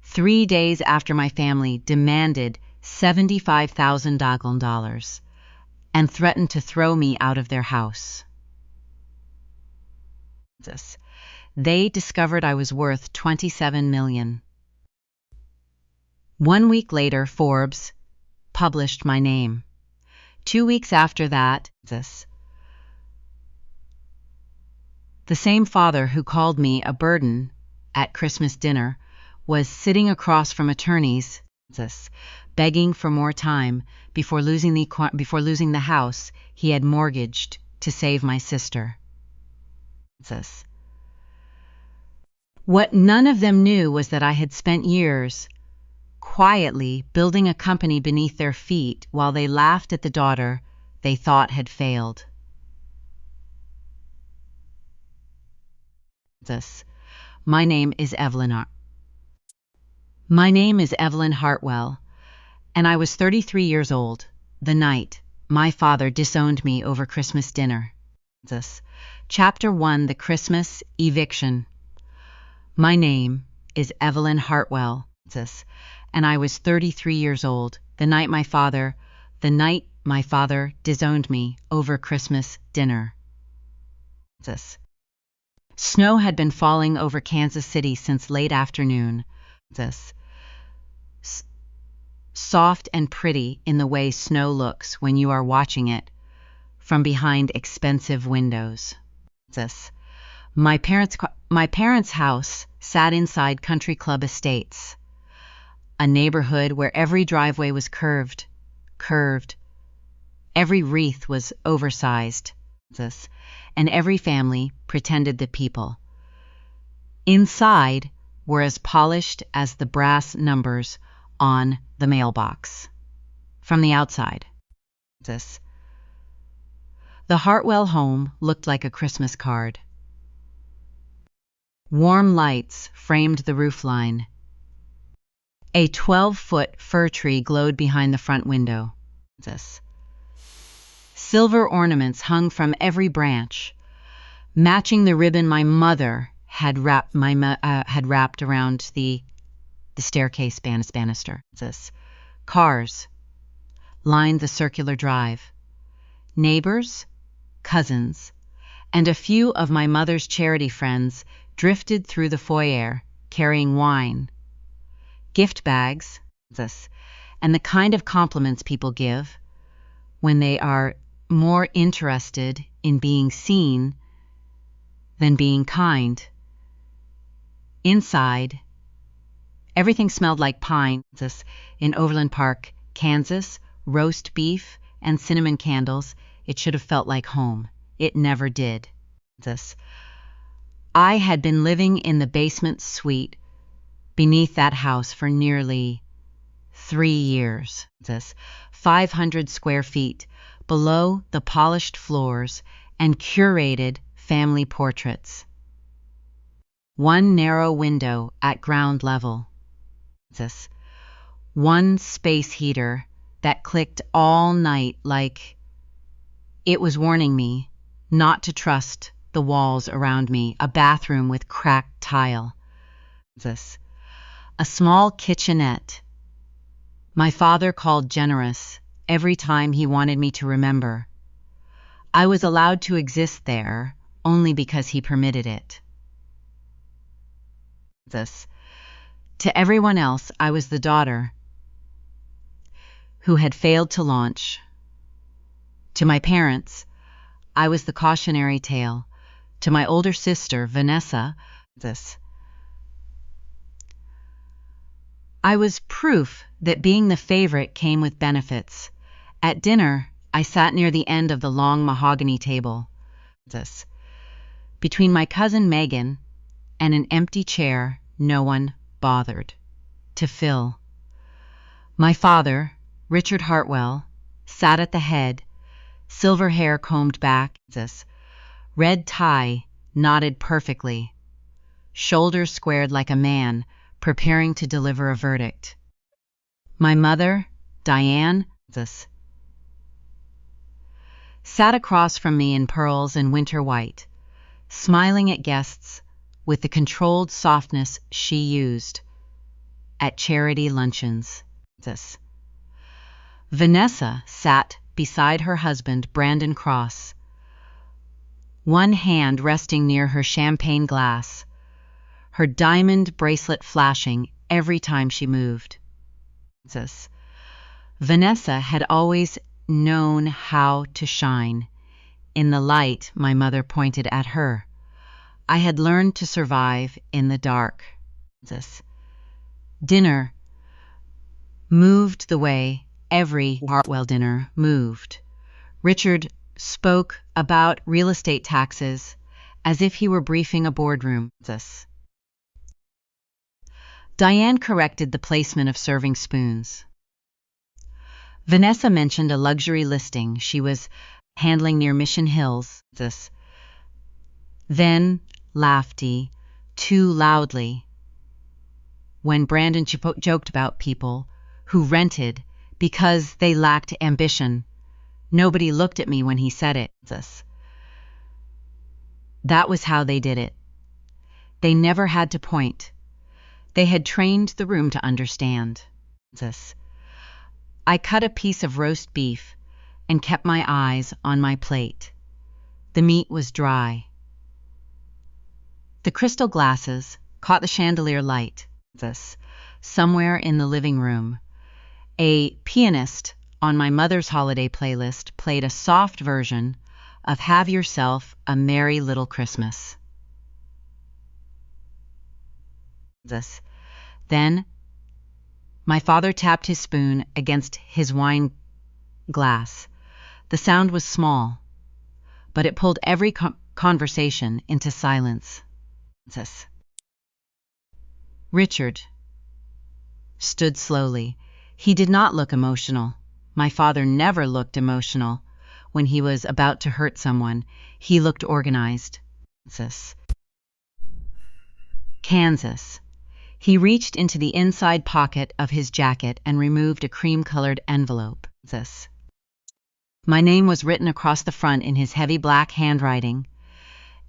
3 days after my family demanded $75,000 and threatened to throw me out of their house. They discovered I was worth $27 million. 1 week later, Forbes published my name. 2 weeks after that, the same father who called me a burden at Christmas dinner was sitting across from attorneys, begging for more time before losing the house he had mortgaged to save my sister. What none of them knew was that I had spent years quietly building a company beneath their feet while they laughed at the daughter they thought had failed. My name is Evelyn Hartwell, and I was 33 years old the night my father disowned me over Christmas dinner. Chapter 1: The Christmas Eviction. My name is Evelyn Hartwell, and I was 33 years old the night my father disowned me over Christmas dinner. Snow had been falling over Kansas City since late afternoon. Soft and pretty in the way snow looks when you are watching it from behind expensive windows. My parents' house sat inside Country Club Estates, a neighborhood where every driveway was curved. Every wreath was oversized, and every family pretended the people inside were as polished as the brass numbers on the mailbox. From the outside, the Hartwell home looked like a Christmas card. Warm lights framed the roofline. A 12-foot fir tree glowed behind the front window. Silver ornaments hung from every branch, matching the ribbon my mother had wrapped around the staircase banister. Cars lined the circular drive. Neighbors, cousins, and a few of my mother's charity friends drifted through the foyer carrying wine, gift bags, and the kind of compliments people give when they are more interested in being seen than being kind. Inside, everything smelled like pine. In Overland Park, Kansas, roast beef and cinnamon candles. It should have felt like home. It never did. I had been living in the basement suite beneath that house for nearly 3 years. 500 square feet below the polished floors and curated family portraits. One narrow window at ground level. One space heater that clicked all night like it was warning me not to trust the walls around me. A bathroom with cracked tile. A small kitchenette my father called generous every time he wanted me to remember. I was allowed to exist there only because he permitted it. To everyone else, I was the daughter who had failed to launch. To my parents, I was the cautionary tale. To my older sister, Vanessa, I was proof that being the favorite came with benefits. At dinner, I sat near the end of the long mahogany table, between my cousin Megan and an empty chair no one bothered to fill. My father, Richard Hartwell, sat at the head, silver hair combed back, red tie knotted perfectly, shoulders squared like a man preparing to deliver a verdict. My mother, Diane, sat across from me in pearls and winter white, smiling at guests with the controlled softness she used at charity luncheons. Vanessa sat beside her husband, Brandon Cross, one hand resting near her champagne glass, her diamond bracelet flashing every time she moved. Vanessa had always known how to shine in the light my mother pointed at her. I had learned to survive in the dark. Dinner moved the way every Hartwell dinner moved. Richard spoke about real estate taxes as if he were briefing a boardroom. Diane corrected the placement of serving spoons. Vanessa mentioned a luxury listing she was handling near Mission Hills. Then laughed too loudly when Brandon joked about people who rented because they lacked ambition. Nobody looked at me when he said it. That was how they did it. They never had to point. They had trained the room to understand. I cut a piece of roast beef and kept my eyes on my plate. The meat was dry. The crystal glasses caught the chandelier light. Somewhere in the living room, a pianist on my mother's holiday playlist played a soft version of Have Yourself a Merry Little Christmas. Then my father tapped his spoon against his wine glass. The sound was small, but it pulled every conversation into silence. Richard stood slowly. He did not look emotional. My father never looked emotional when he was about to hurt someone. He looked organized. Kansas. He reached into the inside pocket of his jacket and removed a cream-colored envelope. My name was written across the front in his heavy black handwriting.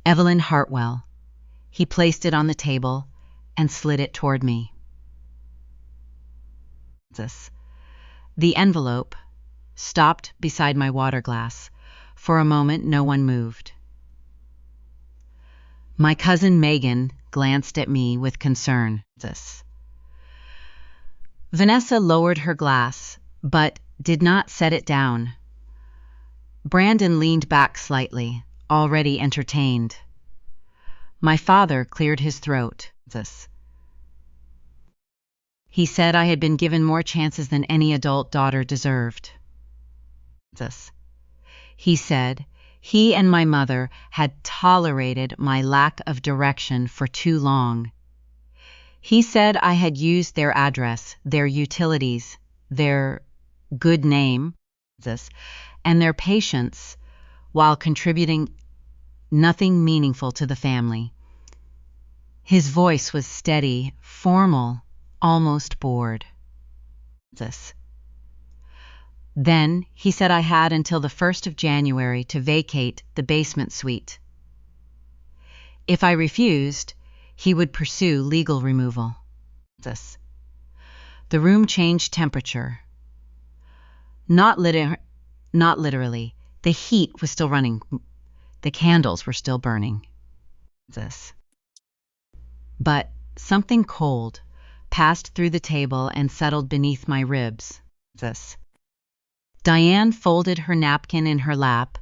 Evelyn Hartwell. He placed it on the table and slid it toward me. The envelope stopped beside my water glass. For a moment, no one moved. My cousin Megan glanced at me with concern. Vanessa lowered her glass, but did not set it down. Brandon leaned back slightly, already entertained. My father cleared his throat. He said I had been given more chances than any adult daughter deserved. He said he and my mother had tolerated my lack of direction for too long. He said I had used their address, their utilities, their good name, and their patience while contributing nothing meaningful to the family. His voice was steady, formal, almost bored. Then he said I had until the 1st of January to vacate the basement suite. If I refused, he would pursue legal removal. The room changed temperature. Not literally. The heat was still running. The candles were still burning. But something cold passed through the table and settled beneath my ribs. Diane folded her napkin in her lap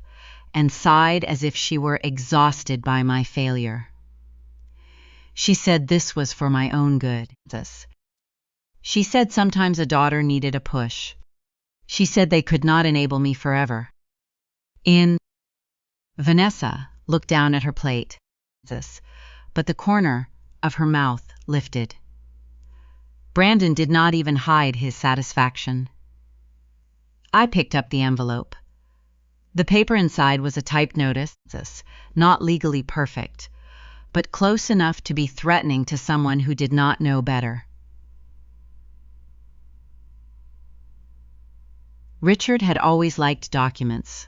and sighed as if she were exhausted by my failure. She said this was for my own good. She said sometimes a daughter needed a push. She said they could not enable me forever. Vanessa looked down at her plate, but the corner of her mouth lifted. Brandon did not even hide his satisfaction. I picked up the envelope. The paper inside was a typed notice, not legally perfect, but close enough to be threatening to someone who did not know better. Richard had always liked documents.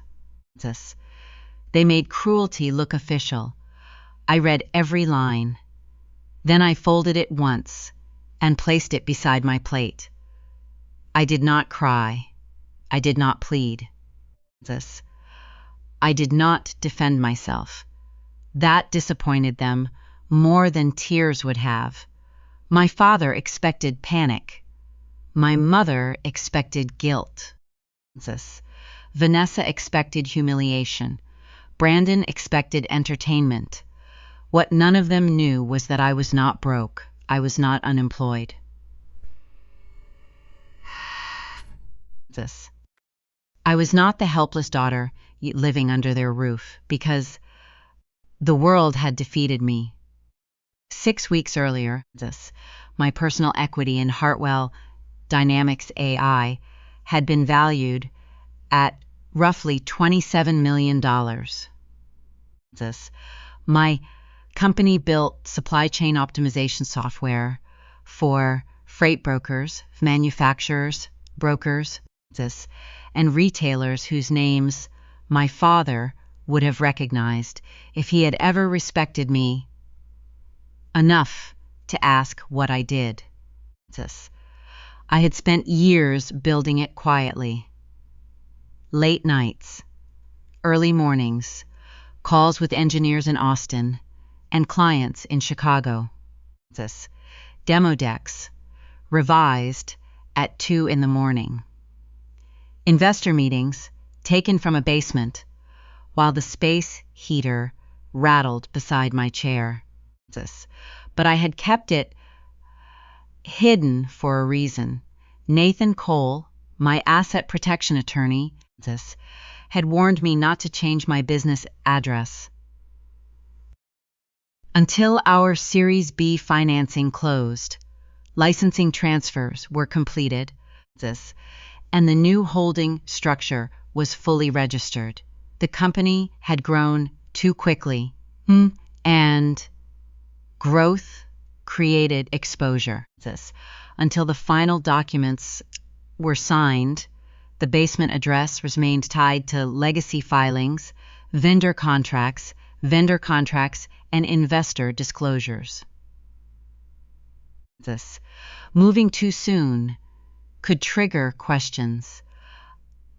They made cruelty look official. I read every line. Then I folded it once and placed it beside my plate. I did not cry. I did not plead. I did not defend myself. That disappointed them more than tears would have. My father expected panic. My mother expected guilt. Vanessa expected humiliation. Brandon expected entertainment. What none of them knew was that I was not broke. I was not unemployed. I was not the helpless daughter living under their roof, because the world had defeated me. 6 weeks earlier, my personal equity in Hartwell Dynamics AI had been valued at roughly $27 million. My company built supply chain optimization software for freight brokers, manufacturers, brokers, and retailers whose names my father would have recognized if he had ever respected me enough to ask what I did. I had spent years building it quietly. Late nights, early mornings, calls with engineers in Austin and clients in Chicago. Demo decks, revised at 2 in the morning. Investor meetings, taken from a basement, while the space heater rattled beside my chair. But I had kept it hidden for a reason. Nathan Cole, my asset protection attorney, had warned me not to change my business address until our Series B financing closed, licensing transfers were completed, and the new holding structure was fully registered. The company had grown too quickly, and growth created exposure. Until the final documents were signed, the basement address remained tied to legacy filings, vendor contracts, and investor disclosures. Moving too soon could trigger questions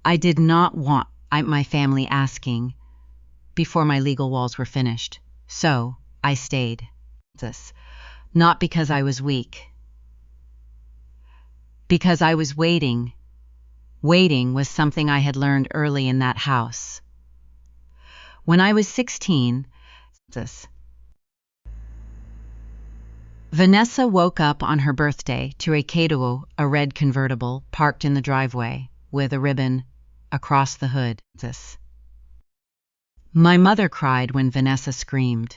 I did not want my family asking before my legal walls were finished. So I stayed. Not because I was weak. Because I was waiting. Waiting was something I had learned early in that house. When I was 16, Vanessa woke up on her birthday to a red convertible parked in the driveway with a ribbon across the hood. My mother cried when Vanessa screamed.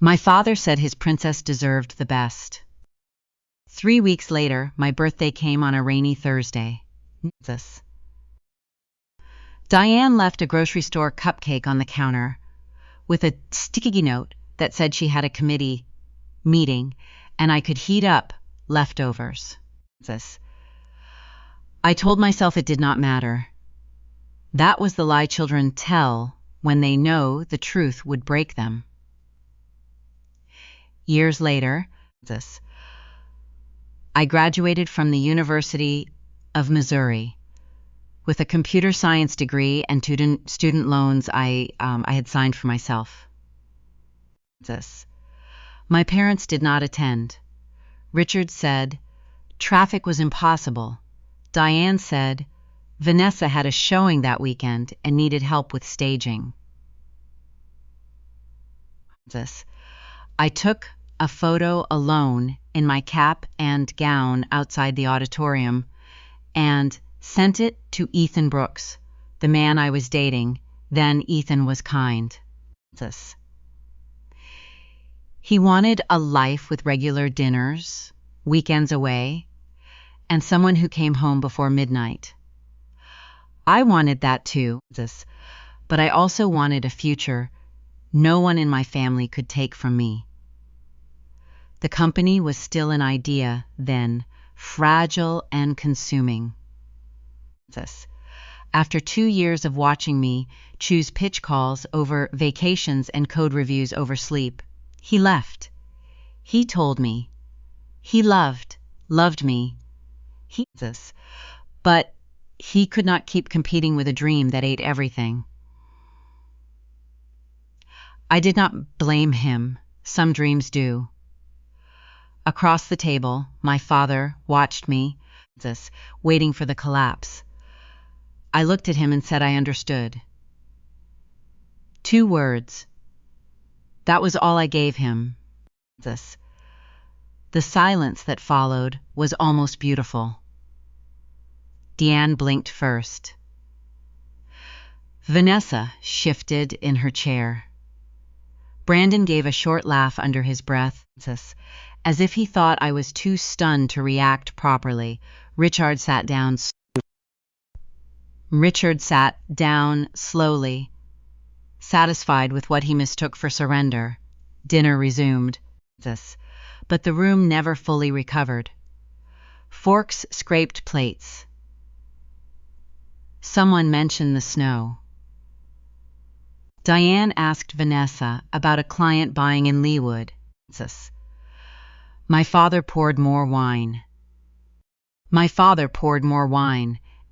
My father said his princess deserved the best. 3 weeks later, my birthday came on a rainy Thursday. Diane left a grocery store cupcake on the counter with a sticky note that said she had a committee meeting and I could heat up leftovers. I told myself it did not matter. That was the lie children tell when they know the truth would break them. Years later, I graduated from the University of Missouri with a computer science degree and student loans I had signed for myself. My parents did not attend. Richard said traffic was impossible. Diane said Vanessa had a showing that weekend and needed help with staging. I took a photo alone in my cap and gown outside the auditorium and sent it to Ethan Brooks, the man I was dating. Then Ethan was kind. He wanted a life with regular dinners, weekends away, and someone who came home before midnight. I wanted that too, but I also wanted a future no one in my family could take from me. The company was still an idea then, fragile and consuming. After 2 years of watching me choose pitch calls over vacations and code reviews over sleep, he left. He told me. He loved me. But he could not keep competing with a dream that ate everything. I did not blame him. Some dreams do. Across the table, my father watched me, waiting for the collapse. I looked at him and said I understood. 2 words. That was all I gave him. The silence that followed was almost beautiful. Deanne blinked first. Vanessa shifted in her chair. Brandon gave a short laugh under his breath, as if he thought I was too stunned to react properly. Richard sat down slowly, satisfied with what he mistook for surrender. Dinner resumed, but the room never fully recovered. Forks scraped plates. Someone mentioned the snow. Diane asked Vanessa about a client buying in Leawood. My father poured more wine.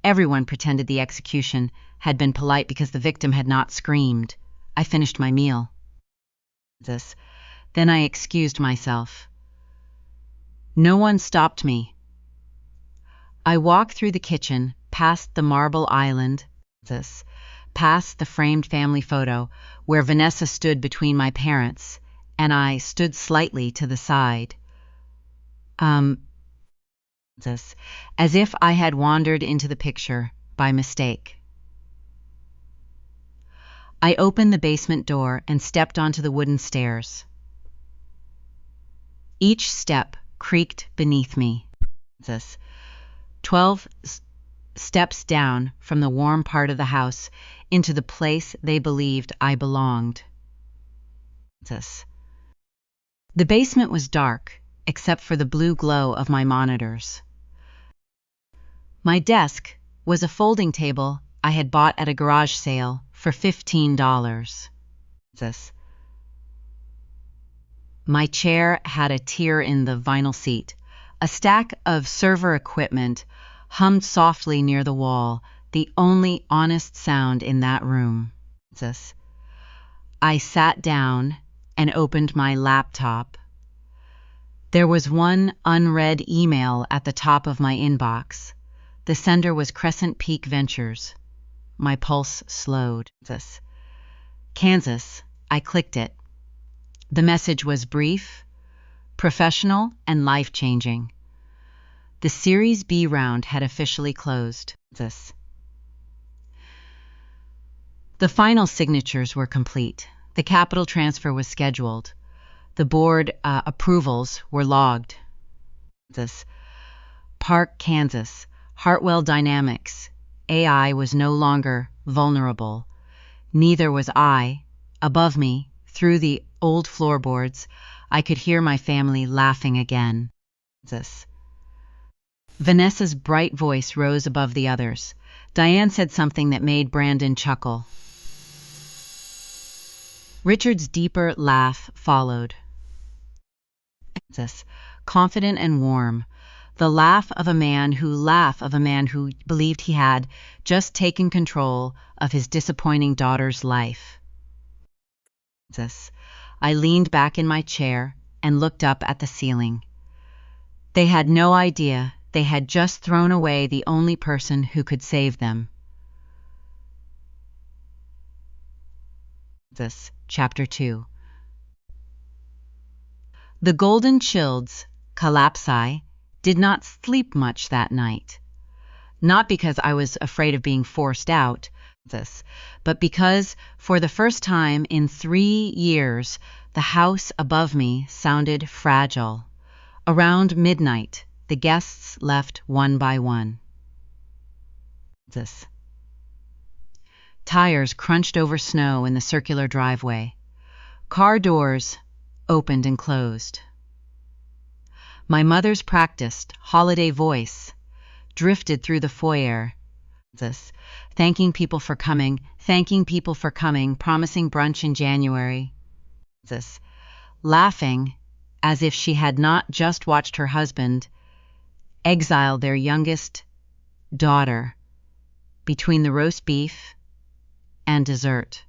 Everyone pretended the execution had been polite because the victim had not screamed. I finished my meal. Then I excused myself. No one stopped me. I walked through the kitchen, past the marble island, past the framed family photo where Vanessa stood between my parents, and I stood slightly to the side. As if I had wandered into the picture by mistake. I opened the basement door and stepped onto the wooden stairs. Each step creaked beneath me. 12 steps down from the warm part of the house into the place they believed I belonged. The basement was dark, except for the blue glow of my monitors. My desk was a folding table I had bought at a garage sale for $15. My chair had a tear in the vinyl seat. A stack of server equipment hummed softly near the wall, the only honest sound in that room. I sat down and opened my laptop. There was one unread email at the top of my inbox. The sender was Crescent Peak Ventures. My pulse slowed. Kansas. I clicked it. The message was brief, professional, and life-changing. The Series B round had officially closed. The final signatures were complete. The capital transfer was scheduled. The board approvals were logged. Park, Kansas. Hartwell Dynamics. AI was no longer vulnerable. Neither was I. Above me, through the old floorboards, I could hear my family laughing again. Vanessa's bright voice rose above the others. Diane said something that made Brandon chuckle. Richard's deeper laugh followed. Confident and warm. The laugh of a man who believed he had just taken control of his disappointing daughter's life. I leaned back in my chair and looked up at the ceiling. They had no idea they had just thrown away the only person who could save them. Chapter 2. The Golden Childs, Collapsi, did not sleep much that night. Not because I was afraid of being forced out, but because, for the first time in 3 years, the house above me sounded fragile. Around midnight, the guests left one by one. Tires crunched over snow in the circular driveway. Car doors opened and closed. My mother's practiced holiday voice drifted through the foyer, thanking people for coming, promising brunch in January, laughing as if she had not just watched her husband exile their youngest daughter between the roast beef and dessert.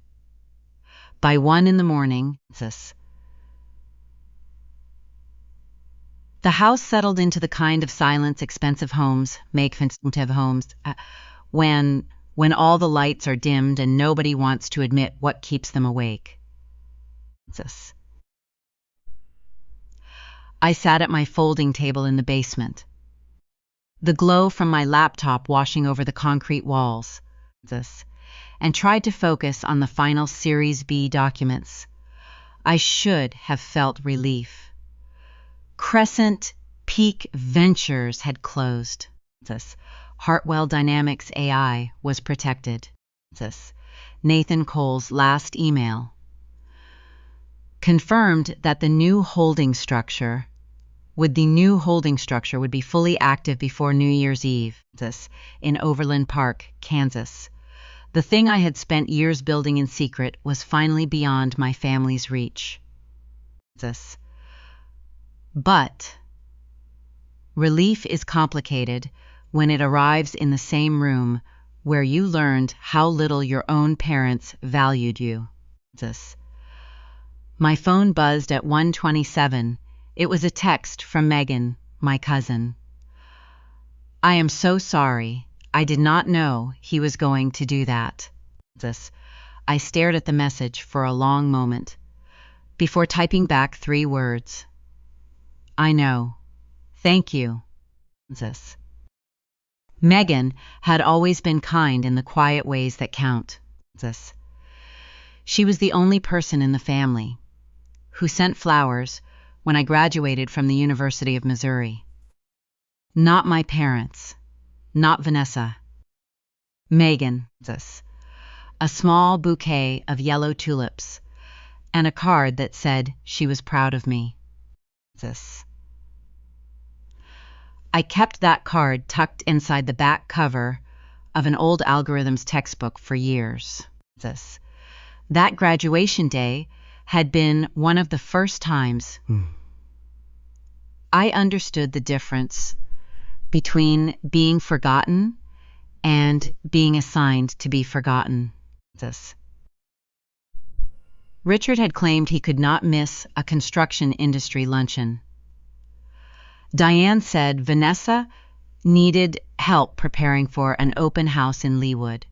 By 1 in the morning, the house settled into the kind of silence expensive homes make homes when all the lights are dimmed and nobody wants to admit what keeps them awake. I sat at my folding table in the basement, the glow from my laptop washing over the concrete walls, and tried to focus on the final Series B documents. I should have felt relief. Crescent Peak Ventures had closed. Hartwell Dynamics AI was protected. Nathan Cole's last email confirmed that the new holding structure would be fully active before New Year's Eve in Overland Park, Kansas. The thing I had spent years building in secret was finally beyond my family's reach. But relief is complicated when it arrives in the same room where you learned how little your own parents valued you. My phone buzzed at 1:27. It was a text from Megan, my cousin. I am so sorry. I did not know he was going to do that. I stared at the message for a long moment before typing back 3 words. I know. Thank you. Megan had always been kind in the quiet ways that count. She was the only person in the family who sent flowers when I graduated from the University of Missouri. Not my parents, not Vanessa. Megan, a small bouquet of yellow tulips, and a card that said she was proud of me. I kept that card tucked inside the back cover of an old algorithms textbook for years. That graduation day had been one of the first times I understood the difference between being forgotten and being assigned to be forgotten. Richard had claimed he could not miss a construction industry luncheon. Diane said Vanessa needed help preparing for an open house in Leawood.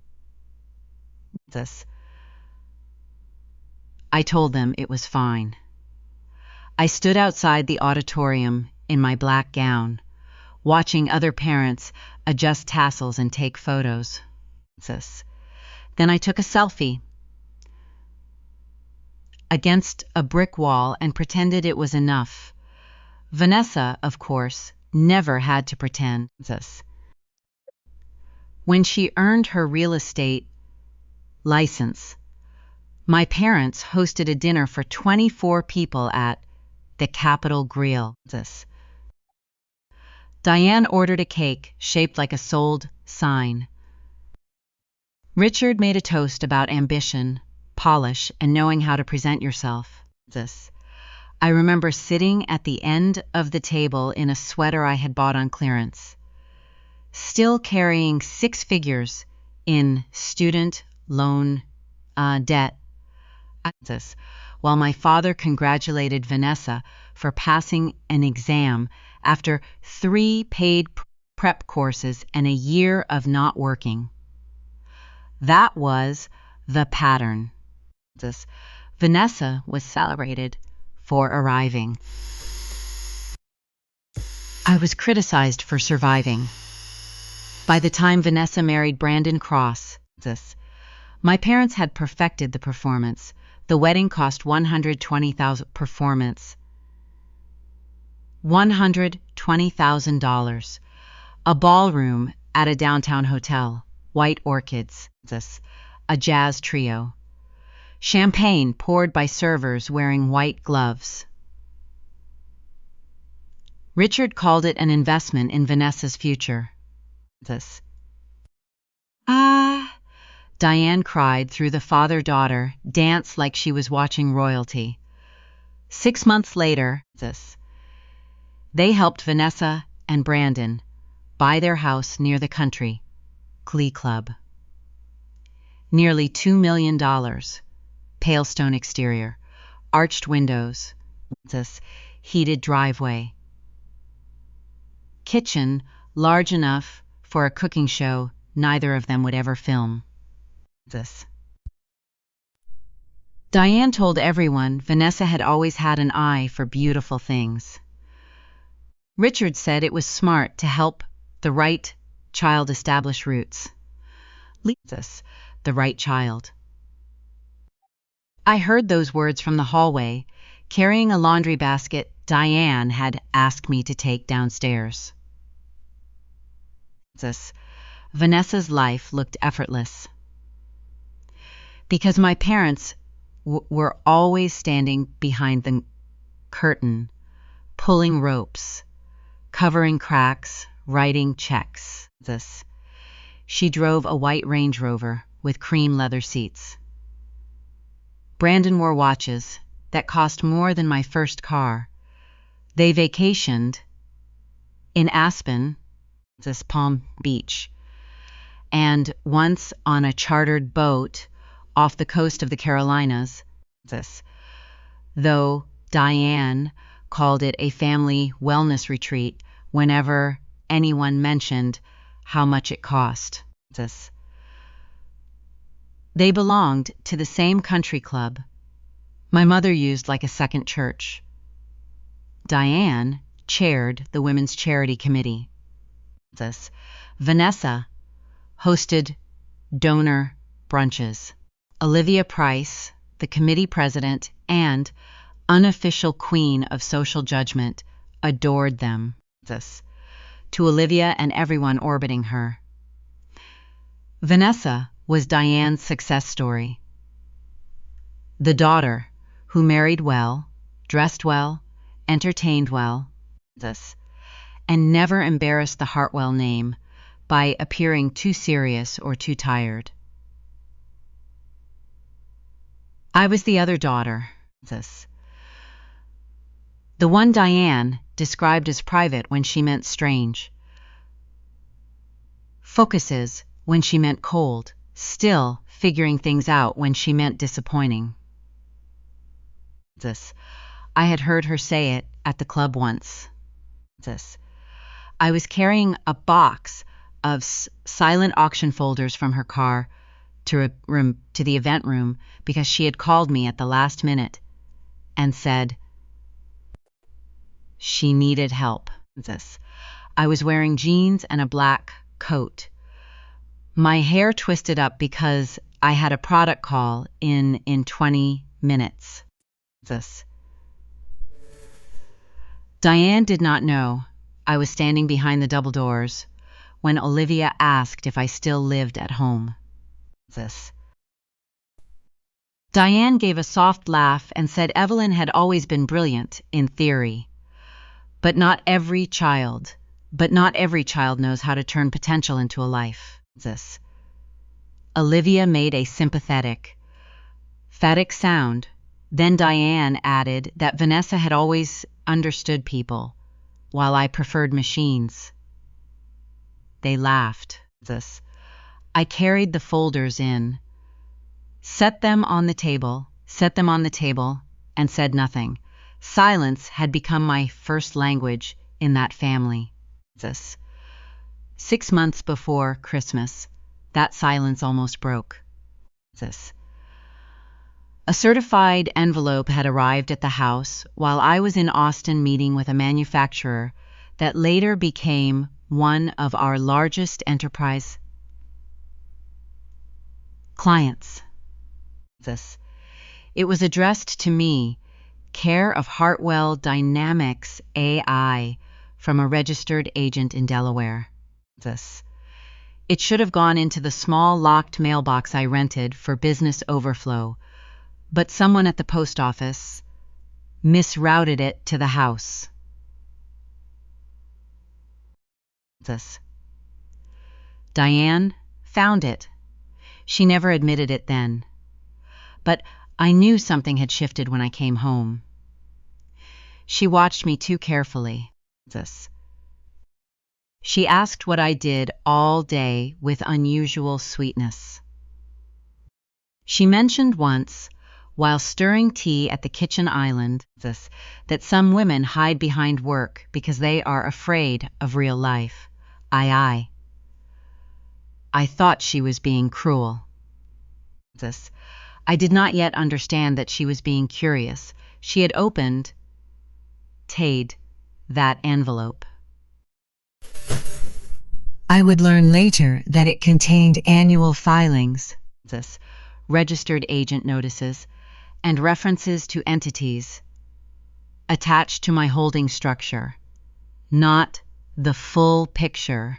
I told them it was fine. I stood outside the auditorium in my black gown, watching other parents adjust tassels and take photos. Then I took a selfie against a brick wall and pretended it was enough. Vanessa, of course, never had to pretend. When she earned her real estate license, my parents hosted a dinner for 24 people at the Capitol Grill. Diane ordered a cake shaped like a sold sign. Richard made a toast about ambition, polish, and knowing how to present yourself. I remember sitting at the end of the table in a sweater I had bought on clearance, still carrying 6 figures in student loan debt, while my father congratulated Vanessa for passing an exam after 3 paid prep courses and a year of not working. That was the pattern. Vanessa was celebrated for arriving. I was criticized for surviving. By the time Vanessa married Brandon Cross, my parents had perfected the performance. The wedding cost $120,000. A ballroom at a downtown hotel, white orchids, a jazz trio, champagne poured by servers wearing white gloves. Richard called it an investment in Vanessa's future. Diane cried through the father-daughter dance like she was watching royalty. 6 months later, they helped Vanessa and Brandon buy their house near the country Glee Club. Nearly $2 million, pale stone exterior, arched windows, heated driveway, kitchen large enough for a cooking show neither of them would ever film. Diane told everyone Vanessa had always had an eye for beautiful things. Richard said it was smart to help the right child establish roots. The right child. I heard those words from the hallway, carrying a laundry basket Diane had asked me to take downstairs. Vanessa's life looked effortless. Because my parents were always standing behind the curtain, pulling ropes, covering cracks, writing checks. She drove a white Range Rover with cream leather seats. Brandon wore watches that cost more than my first car. They vacationed in Aspen, Palm Beach, and once on a chartered boat off the coast of the Carolinas, though Diane called it a family wellness retreat whenever anyone mentioned how much it cost. They belonged to the same country club my mother used like a second church. Diane chaired the women's charity committee. Vanessa hosted donor brunches. Olivia Price, the committee president and unofficial queen of social judgment, adored them. To Olivia and everyone orbiting her. Vanessa was Diane's success story. The daughter who married well, dressed well, entertained well, and never embarrassed the Hartwell name by appearing too serious or too tired. I was the other daughter, the one Diane described as private when she meant strange, focuses when she meant cold, still figuring things out when she meant disappointing. I had heard her say it at the club once. I was carrying a box of silent auction folders from her car to the event room because she had called me at the last minute and said she needed help. I was wearing jeans and a black coat. My hair twisted up because I had a product call in 20 minutes. Diane did not know I was standing behind the double doors when Olivia asked if I still lived at home. Diane gave a soft laugh and said Evelyn had always been brilliant in theory, but not every child knows how to turn potential into a life. Olivia made a sympathetic, phatic sound. Then Diane added that Vanessa had always understood people, while I preferred machines. They laughed. I carried the folders in, set them on the table, and said nothing. Silence had become my first language in that family. 6 months before Christmas, that silence almost broke. A certified envelope had arrived at the house while I was in Austin meeting with a manufacturer that later became one of our largest enterprise clients. It was addressed to me, care of Hartwell Dynamics AI, from a registered agent in Delaware. It should have gone into the small locked mailbox I rented for business overflow, but someone at the post office misrouted it to the house. Diane found it. She never admitted it then, but I knew something had shifted when I came home. She watched me too carefully. She asked what I did all day with unusual sweetness. She mentioned once, while stirring tea at the kitchen island, that some women hide behind work because they are afraid of real life. I thought she was being cruel. I did not yet understand that she was being curious. She had opened that envelope. I would learn later that it contained annual filings, registered agent notices, and references to entities attached to my holding structure. Not the full picture,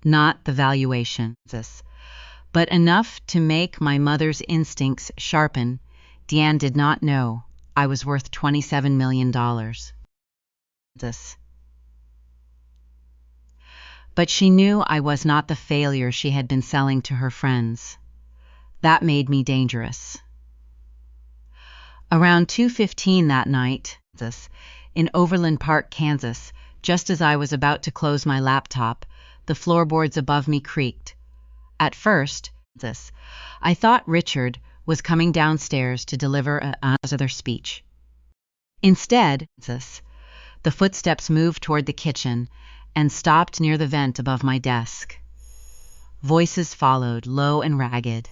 not the valuation, but enough to make my mother's instincts sharpen. Deanne did not know I was worth $27 million. But she knew I was not the failure she had been selling to her friends. That made me dangerous. Around 2:15 that night, in Overland Park, Kansas, just as I was about to close my laptop, the floorboards above me creaked. At first, I thought Richard was coming downstairs to deliver another speech. Instead, the footsteps moved toward the kitchen and stopped near the vent above my desk. Voices followed, low and ragged.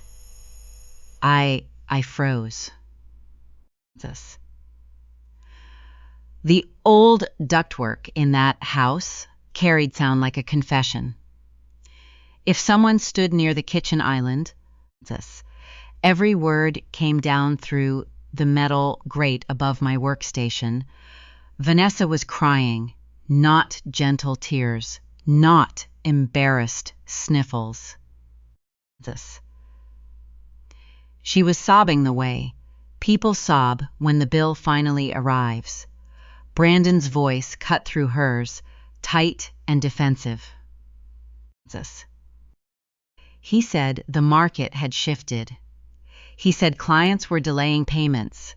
I froze. The old ductwork in that house carried sound like a confession. If someone stood near the kitchen island, every word came down through the metal grate above my workstation. Vanessa was crying, not gentle tears, not embarrassed sniffles. She was sobbing the way people sob when the bill finally arrives. Brandon's voice cut through hers, tight and defensive. He said the market had shifted. He said clients were delaying payments.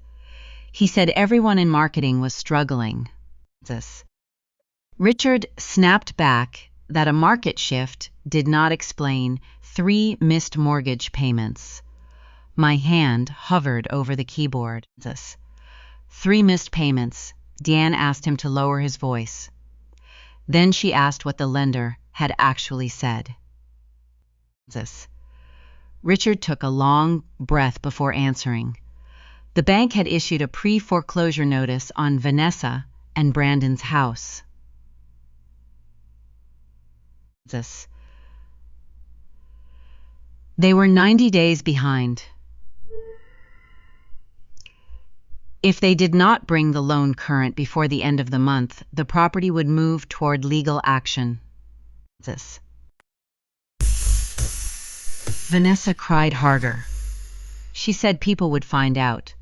He said everyone in marketing was struggling. Richard snapped back that a market shift did not explain 3 missed mortgage payments. My hand hovered over the keyboard. 3 missed payments. Deanne asked him to lower his voice. Then she asked what the lender had actually said. Richard took a long breath before answering. The bank had issued a pre-foreclosure notice on Vanessa and Brandon's house. They were 90 days behind. If they did not bring the loan current before the end of the month, the property would move toward legal action. Vanessa cried harder. She said people would find out.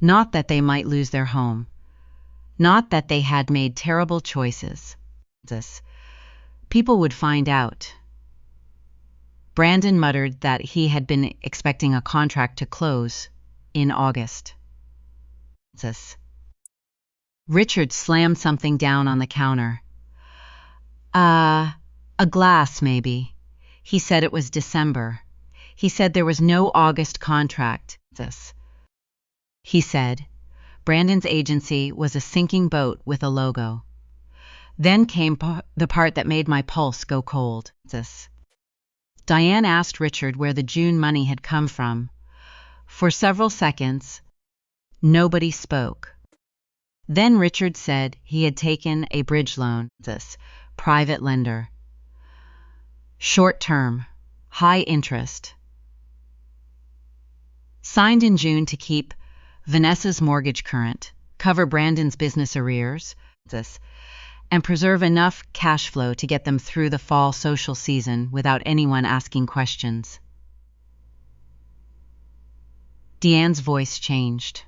Not that they might lose their home. Not that they had made terrible choices. People would find out. Brandon muttered that he had been expecting a contract to close in August. Richard slammed something down on the counter. A glass, maybe. He said it was December. He said there was no August contract. He said Brandon's agency was a sinking boat with a logo. Then came the part that made my pulse go cold. Diane asked Richard where the June money had come from. For several seconds, nobody spoke. Then Richard said he had taken a bridge loan, private lender. Short term, high interest. Signed in June to keep Vanessa's mortgage current, cover Brandon's business arrears, and preserve enough cash flow to get them through the fall social season without anyone asking questions. Deanne's voice changed.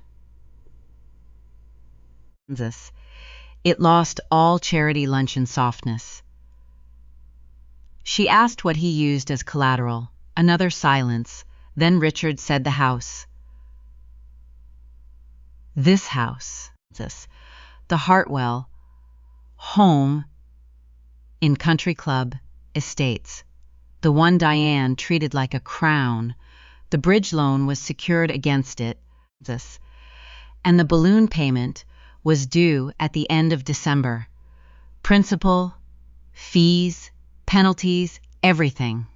It lost all charity luncheon softness. She asked what he used as collateral. Another silence. Then Richard said the house. This house. the Hartwell home in Country Club Estates, the one Diane treated like a crown. The bridge loan was secured against it, and the balloon payment was due at the end of December. Principal, fees, penalties, everything.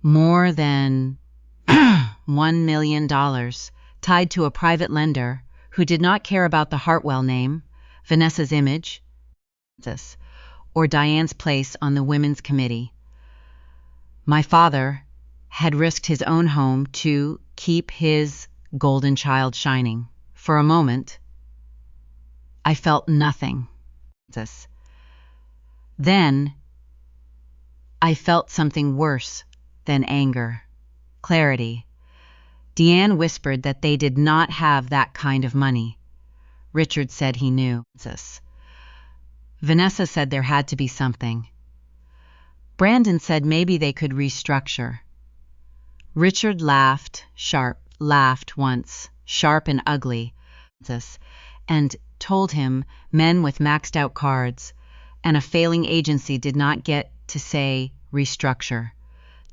More than $1 million tied to a private lender who did not care about the Hartwell name, Vanessa's image, or Diane's place on the women's committee. My father had risked his own home to keep his golden child shining. For a moment, I felt nothing. Then, I felt something worse than anger. Clarity. Deanne whispered that they did not have that kind of money. Richard said he knew. Vanessa said there had to be something. Brandon said maybe they could restructure. Richard laughed once, sharp and ugly, and told him men with maxed out cards and a failing agency did not get to say restructure.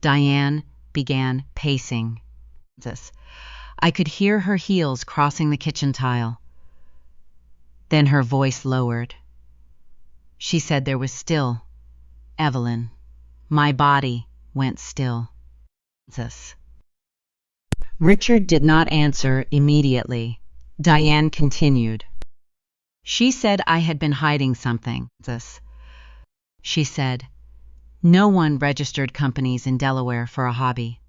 Diane began pacing. I could hear her heels crossing the kitchen tile. Then her voice lowered. She said there was still. Evelyn, my body went still. Richard did not answer immediately. Diane continued. She said I had been hiding something. She said, no one registered companies in Delaware for a hobby.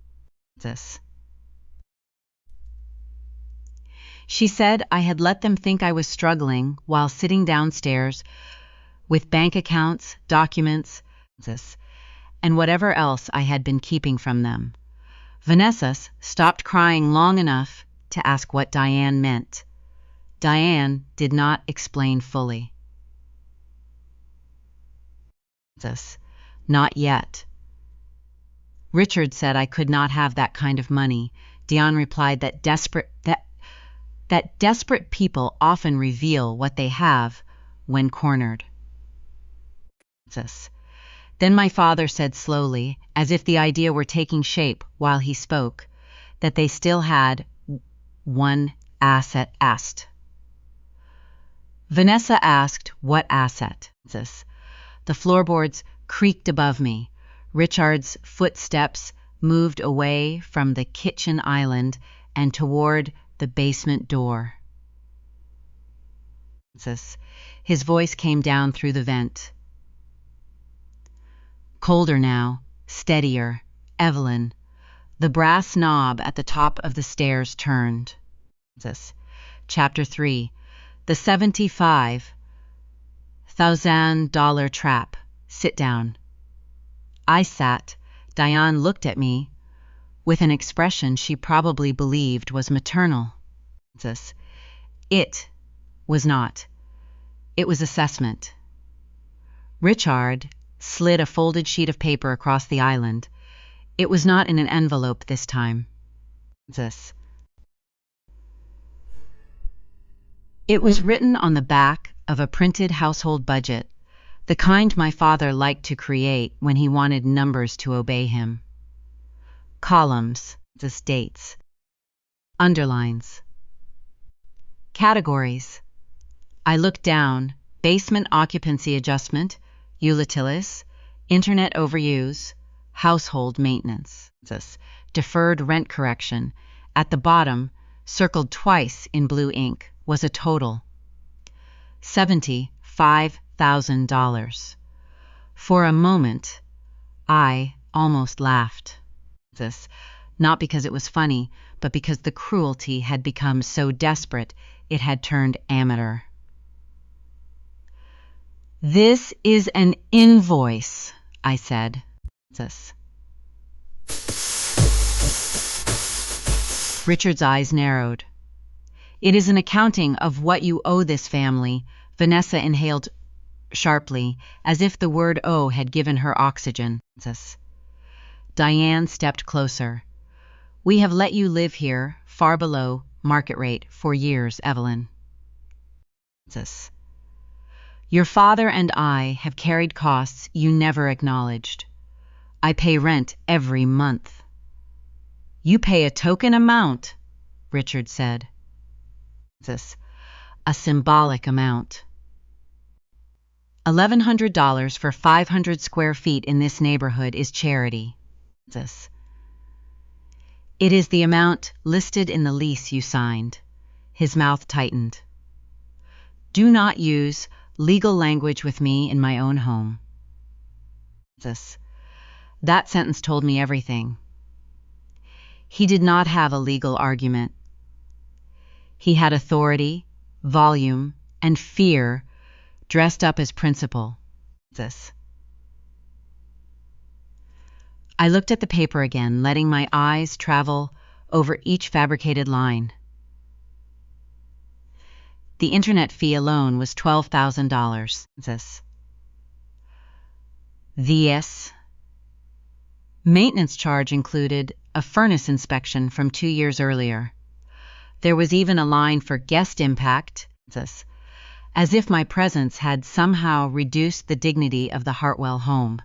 She said I had let them think I was struggling while sitting downstairs with bank accounts, documents, and whatever else I had been keeping from them. Vanessa stopped crying long enough to ask what Diane meant. Diane did not explain fully. Not yet. Richard said I could not have that kind of money. Diane replied that desperate people often reveal what they have when cornered. Then my father said slowly, as if the idea were taking shape while he spoke, that they still had one asset asked. Vanessa asked, what asset? The floorboards creaked above me. Richard's footsteps moved away from the kitchen island and toward the basement door. His voice came down through the vent. Colder now, steadier. Evelyn. The brass knob at the top of the stairs turned. Chapter 3. The $75,000 trap. Sit down. I sat. Diane looked at me with an expression she probably believed was maternal. It was not. It was assessment. Richard slid a folded sheet of paper across the island. It was not in an envelope this time. It was written on the back of a printed household budget, the kind my father liked to create when he wanted numbers to obey him. Columns, dates, underlines, categories. I looked down. Basement occupancy adjustment, utilities, internet overuse, household maintenance, deferred rent correction. At the bottom, circled twice in blue ink, was a total. $75,000. For a moment, I almost laughed. Not because it was funny, but because the cruelty had become so desperate it had turned amateur. This is an invoice, I said. Richard's eyes narrowed. It is an accounting of what you owe this family. Vanessa inhaled sharply, as if the word owe had given her oxygen. Diane stepped closer. We have let you live here, far below market rate, for years, Evelyn. Your father and I have carried costs you never acknowledged. I pay rent every month. You pay a token amount, Richard said. A symbolic amount. $1,100 for 500 square feet in this neighborhood is charity. It is the amount listed in the lease you signed. His mouth tightened. Do not use legal language with me in my own home. That sentence told me everything. He did not have a legal argument. He had authority, volume, and fear dressed up as principle. I looked at the paper again, letting my eyes travel over each fabricated line. The internet fee alone was $12,000. The maintenance charge included a furnace inspection from 2 years earlier. There was even a line for guest impact, as if my presence had somehow reduced the dignity of the Hartwell home.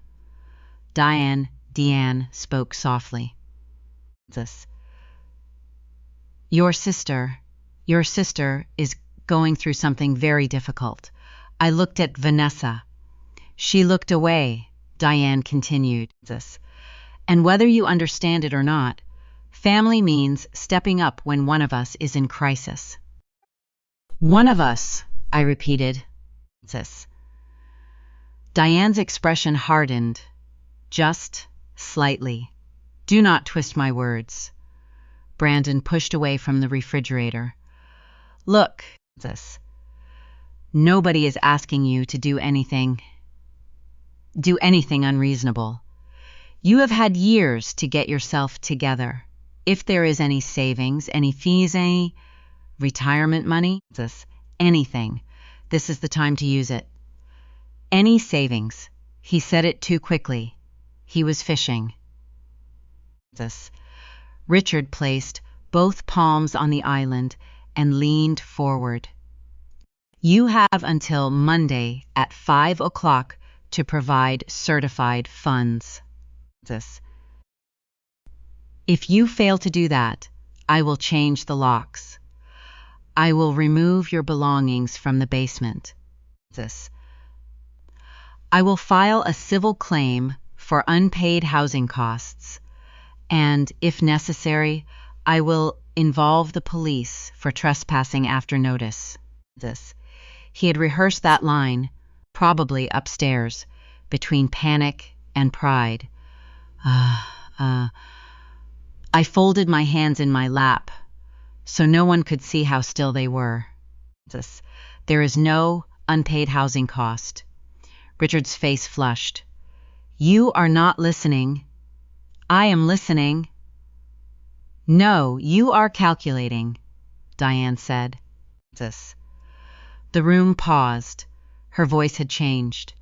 Deanne spoke softly. Your sister is going through something very difficult. I looked at Vanessa. She looked away, Diane continued. And whether you understand it or not, family means stepping up when one of us is in crisis. One of us, I repeated. Diane's expression hardened, just slightly. Do not twist my words. Brandon pushed away from the refrigerator. Look, nobody is asking you to do anything unreasonable. You have had years to get yourself together. If there is any savings, any fees, any retirement money, anything, this is the time to use it. Any savings. He said it too quickly. He was fishing. Richard placed both palms on the island and leaned forward. You have until Monday at 5 o'clock to provide certified funds. If you fail to do that, I will change the locks. I will remove your belongings from the basement. I will file a civil claim for unpaid housing costs, and, if necessary, I will involve the police for trespassing after notice. He had rehearsed that line, probably upstairs, between panic and pride. I folded my hands in my lap, so no one could see how still they were. There is no unpaid housing cost. Richard's face flushed. You are not listening. I am listening. No, you are calculating, Diane said. The room paused. Her voice had changed.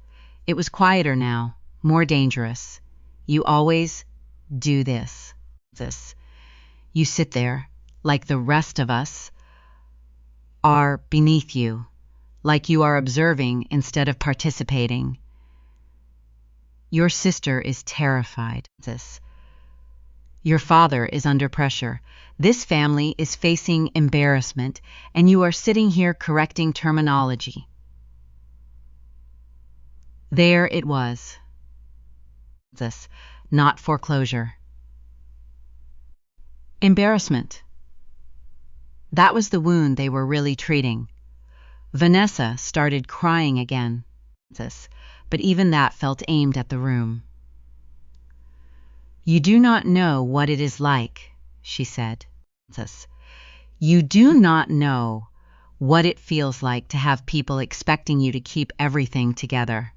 It was quieter now, more dangerous. You always do this. You sit there, like the rest of us are beneath you, like you are observing instead of participating. Your sister is terrified. Your father is under pressure. This family is facing embarrassment, and you are sitting here correcting terminology. There it was. Not foreclosure. Embarrassment. That was the wound they were really treating. Vanessa started crying again, but even that felt aimed at the room. You do not know what it is like, she said. You do not know what it feels like to have people expecting you to keep everything together.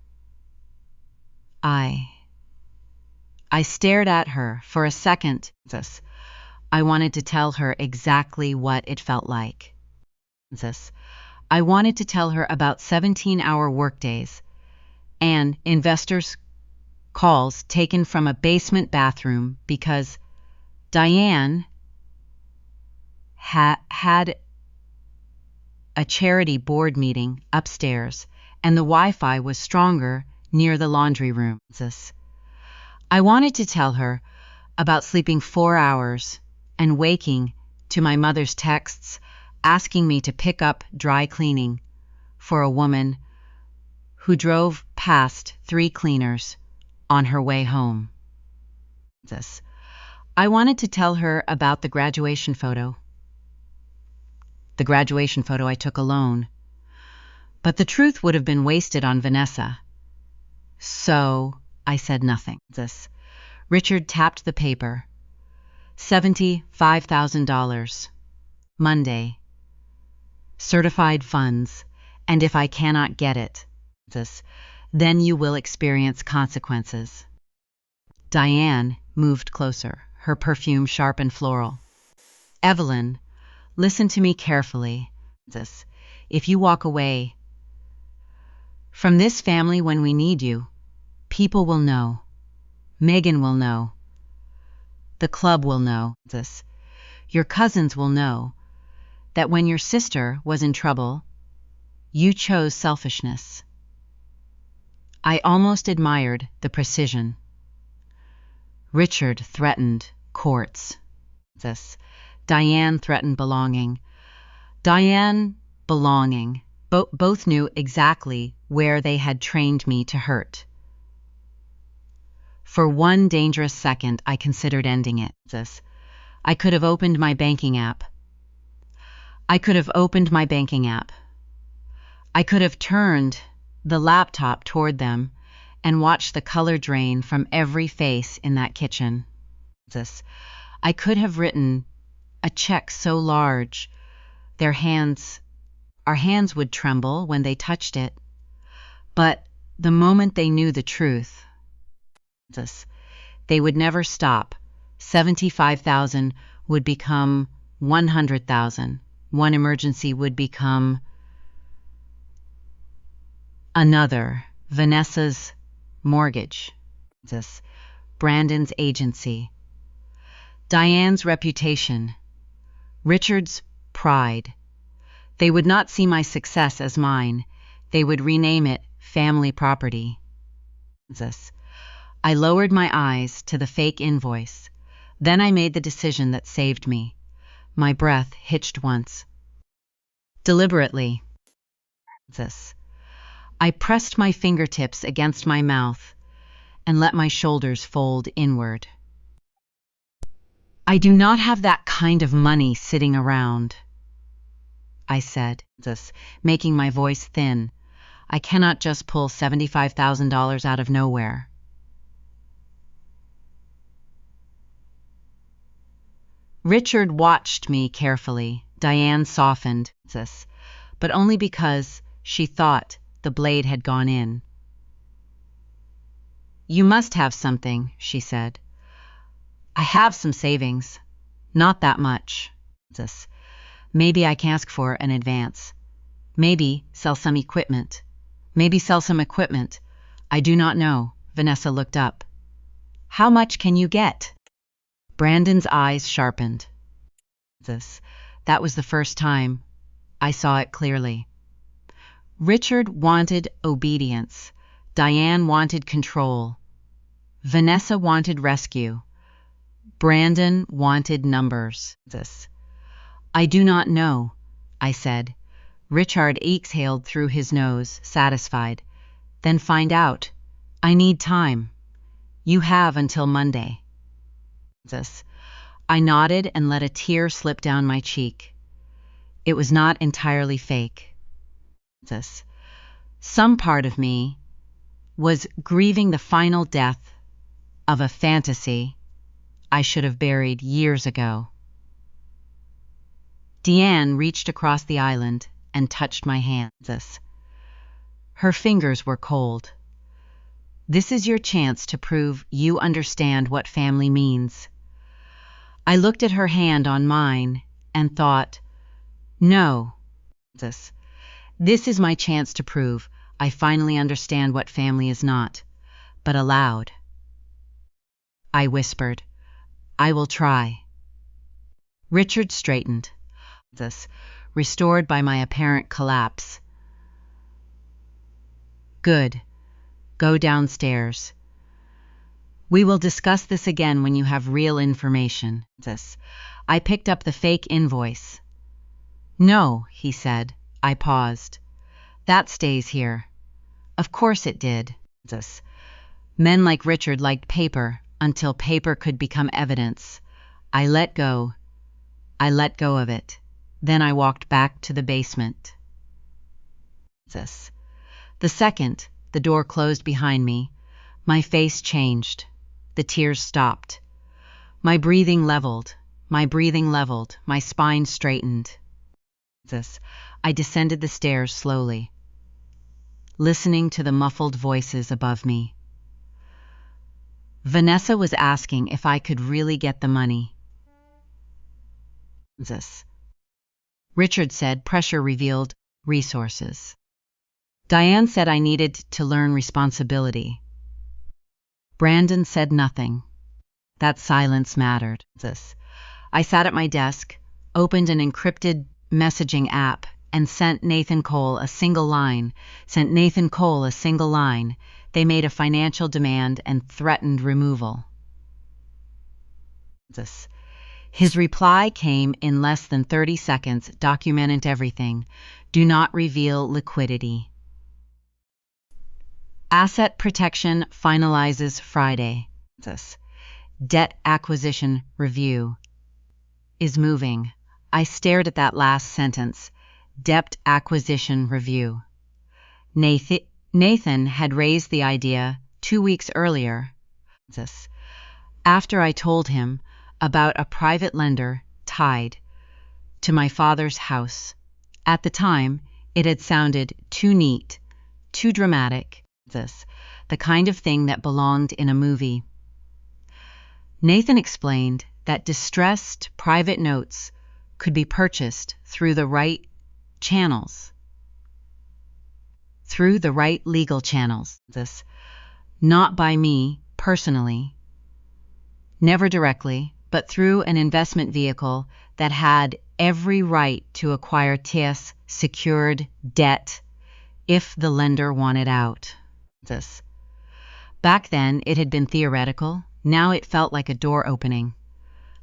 I stared at her for a second. I wanted to tell her exactly what it felt like. I wanted to tell her about 17-hour workdays and investors' calls taken from a basement bathroom because Diane had a charity board meeting upstairs, and the Wi-Fi was stronger near the laundry room. I wanted to tell her about sleeping 4 hours and waking to my mother's texts asking me to pick up dry cleaning for a woman who drove past 3 cleaners on her way home. I wanted to tell her about the graduation photo I took alone. But the truth would have been wasted on Vanessa. So I said nothing. Richard tapped the paper. $75,000. Monday. Certified funds. And if I cannot get it, then you will experience consequences. Diane moved closer, her perfume sharp and floral. Evelyn, listen to me carefully. If you walk away from this family when we need you, people will know. Megan will know. The club will know. Your cousins will know that when your sister was in trouble, you chose selfishness. I almost admired the precision. Richard threatened courts. Diane threatened belonging. Diane belonging. Both knew exactly where they had trained me to hurt. For one dangerous second, I considered ending it. I could have opened my banking app. I could have turned the laptop toward them and watched the color drain from every face in that kitchen. I could have written a check so large our hands would tremble when they touched it. But the moment they knew the truth, they would never stop. 75,000 would become 100,000. One emergency would become another. Vanessa's mortgage. Brandon's agency. Diane's reputation. Richard's pride. They would not see my success as mine. They would rename it family property. I lowered my eyes to the fake invoice. Then I made the decision that saved me. My breath hitched once. Deliberately. I pressed my fingertips against my mouth and let my shoulders fold inward. I do not have that kind of money sitting around, I said, making my voice thin. I cannot just pull $75,000 out of nowhere. Richard watched me carefully. Diane softened, but only because she thought the blade had gone in. You must have something, she said. I have some savings. Not that much. Maybe I can ask for an advance. Maybe sell some equipment. I do not know. Vanessa looked up. How much can you get? Brandon's eyes sharpened. That was the first time I saw it clearly. Richard wanted obedience. Diane wanted control. Vanessa wanted rescue. Brandon wanted numbers. I do not know, I said. Richard exhaled through his nose, satisfied. Then find out. I need time. You have until Monday. I nodded and let a tear slip down my cheek. It was not entirely fake. Some part of me was grieving the final death of a fantasy I should have buried years ago. Diane reached across the island and touched my hands. Her fingers were cold. This is your chance to prove you understand what family means. I looked at her hand on mine and thought, no, this is my chance to prove I finally understand what family is not. But aloud, I whispered, I will try. Richard straightened. restored by my apparent collapse. Good. Go downstairs. We will discuss this again when you have real information. I picked up the fake invoice. No, he said. I paused. That stays here. Of course it did. Men like Richard liked paper until paper could become evidence. I let go. I let go of it. Then I walked back to the basement. The second the door closed behind me, my face changed. The tears stopped. My breathing leveled. My spine straightened. I descended the stairs slowly, listening to the muffled voices above me. Vanessa was asking if I could really get the money. Richard said pressure revealed resources. Diane said I needed to learn responsibility. Brandon said nothing. That silence mattered. I sat at my desk, opened an encrypted messaging app, and sent Nathan Cole a single line. They made a financial demand and threatened removal. His reply came in less than 30 seconds, documented everything. Do not reveal liquidity. Asset protection finalizes Friday. Debt acquisition review is moving. I stared at that last sentence. Debt acquisition review. Nathan had raised the idea 2 weeks earlier. After I told him about a private lender tied to my father's house. At the time, it had sounded too neat, too dramatic. The kind of thing that belonged in a movie. Nathan explained that distressed private notes could be purchased through the right channels, through the right legal channels. Not by me personally, never directly, but through an investment vehicle that had every right to acquire TS secured debt if the lender wanted out. Back then, it had been theoretical. Now it felt like a door opening.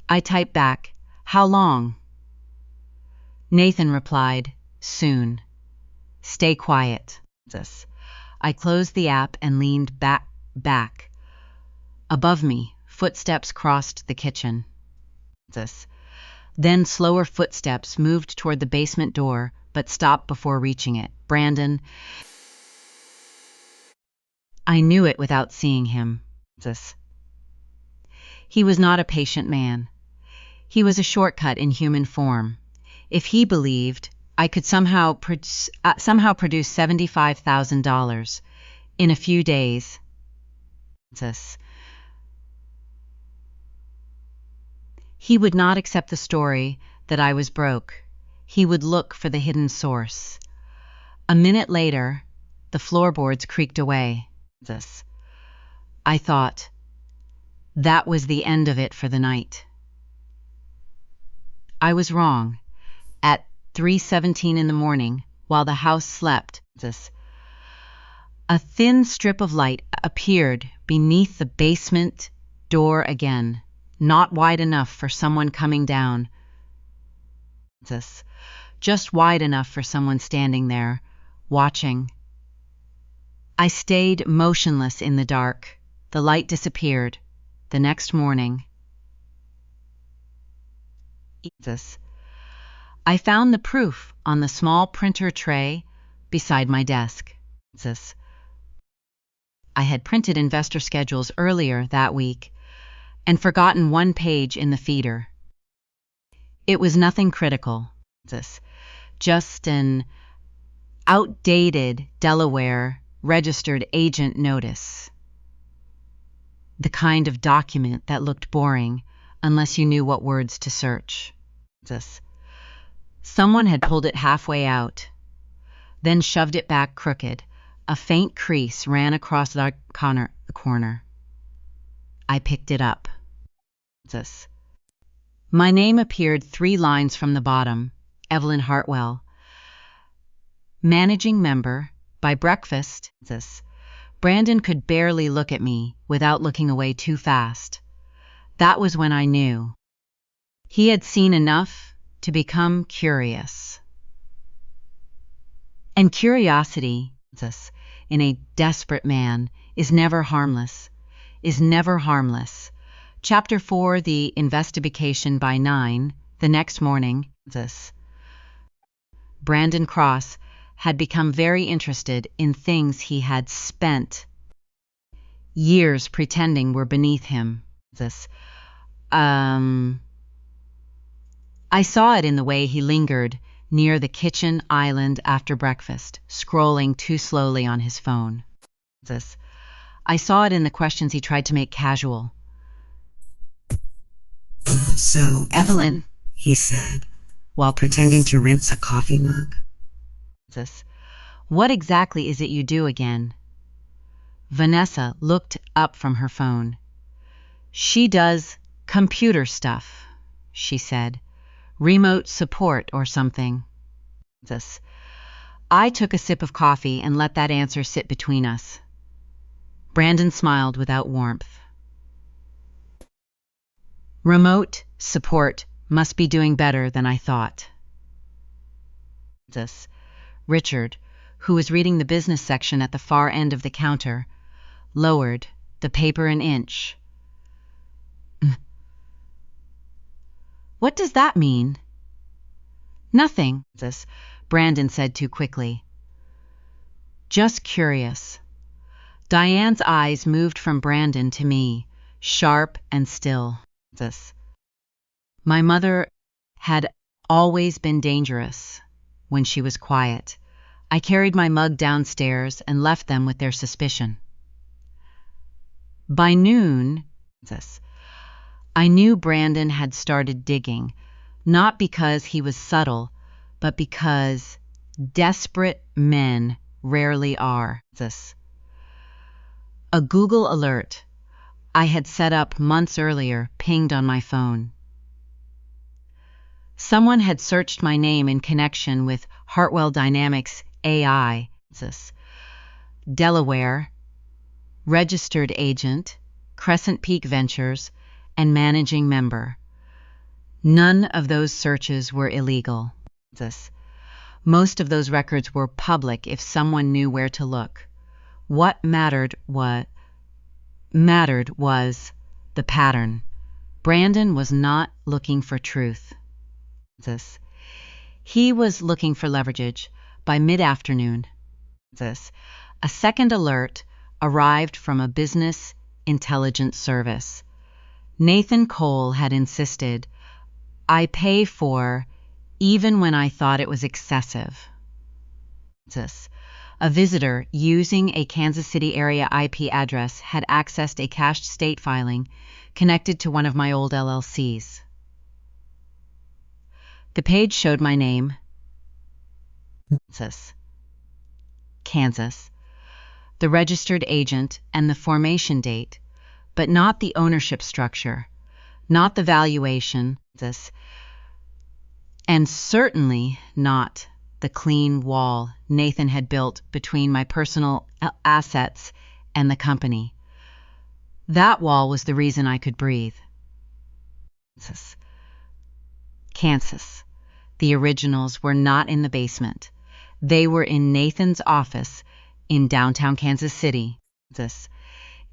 I typed back, "How long?" Nathan replied, "Soon. Stay quiet." I closed the app and leaned back. Above me, footsteps crossed the kitchen. Then slower footsteps moved toward the basement door, but stopped before reaching it. Brandon. I knew it without seeing him. He was not a patient man. He was a shortcut in human form. If he believed I could somehow produce $75,000 in a few days, he would not accept the story that I was broke. He would look for the hidden source. A minute later, the floorboards creaked away. I thought, that was the end of it for the night. I was wrong. At 3:17 in the morning, while the house slept, a thin strip of light appeared beneath the basement door again, not wide enough for someone coming down, just wide enough for someone standing there, watching. I stayed motionless in the dark. The light disappeared. The next morning, I found the proof on the small printer tray beside my desk. I had printed investor schedules earlier that week and forgotten one page in the feeder. It was nothing critical, just an outdated Delaware registered agent notice. The kind of document that looked boring unless you knew what words to search. Someone had pulled it halfway out, then shoved it back crooked. A faint crease ran across the corner. I picked it up. My name appeared 3 lines from the bottom, Evelyn Hartwell. Managing member. By breakfast, Brandon could barely look at me without looking away too fast. That was when I knew. He had seen enough to become curious. And curiosity, in a desperate man, is never harmless. Chapter 4, the investigation. By 9, the next morning, Brandon Cross had become very interested in things he had spent years pretending were beneath him. I saw it in the way he lingered near the kitchen island after breakfast, scrolling too slowly on his phone. I saw it in the questions he tried to make casual. So, Evelyn, he said, while pretending to rinse a coffee mug. What exactly is it you do again? Vanessa looked up from her phone. She does computer stuff, she said. Remote support or something. I took a sip of coffee and let that answer sit between us. Brandon smiled without warmth. Remote support must be doing better than I thought. Richard, who was reading the business section at the far end of the counter, lowered the paper an inch. What does that mean? Nothing, Brandon said too quickly. Just curious. Diane's eyes moved from Brandon to me, sharp and still. My mother had always been dangerous when she was quiet. I carried my mug downstairs and left them with their suspicion. By noon, I knew Brandon had started digging, not because he was subtle, but because desperate men rarely are. A Google alert I had set up months earlier pinged on my phone. Someone had searched my name in connection with Hartwell Dynamics AI, Delaware, registered agent, Crescent Peak Ventures, and managing member. None of those searches were illegal. Most of those records were public if someone knew where to look. What mattered was the pattern. Brandon was not looking for truth. He was looking for leverage. By mid-afternoon, a second alert arrived from a business intelligence service. Nathan Cole had insisted, I pay for, even when I thought it was excessive. A visitor using a Kansas City area IP address had accessed a cached state filing connected to one of my old LLCs. The page showed my name, Kansas, the registered agent, and the formation date, but not the ownership structure, not the valuation, and certainly not the clean wall Nathan had built between my personal assets and the company. That wall was the reason I could breathe. Kansas. The originals were not in the basement. They were in Nathan's office in downtown Kansas City,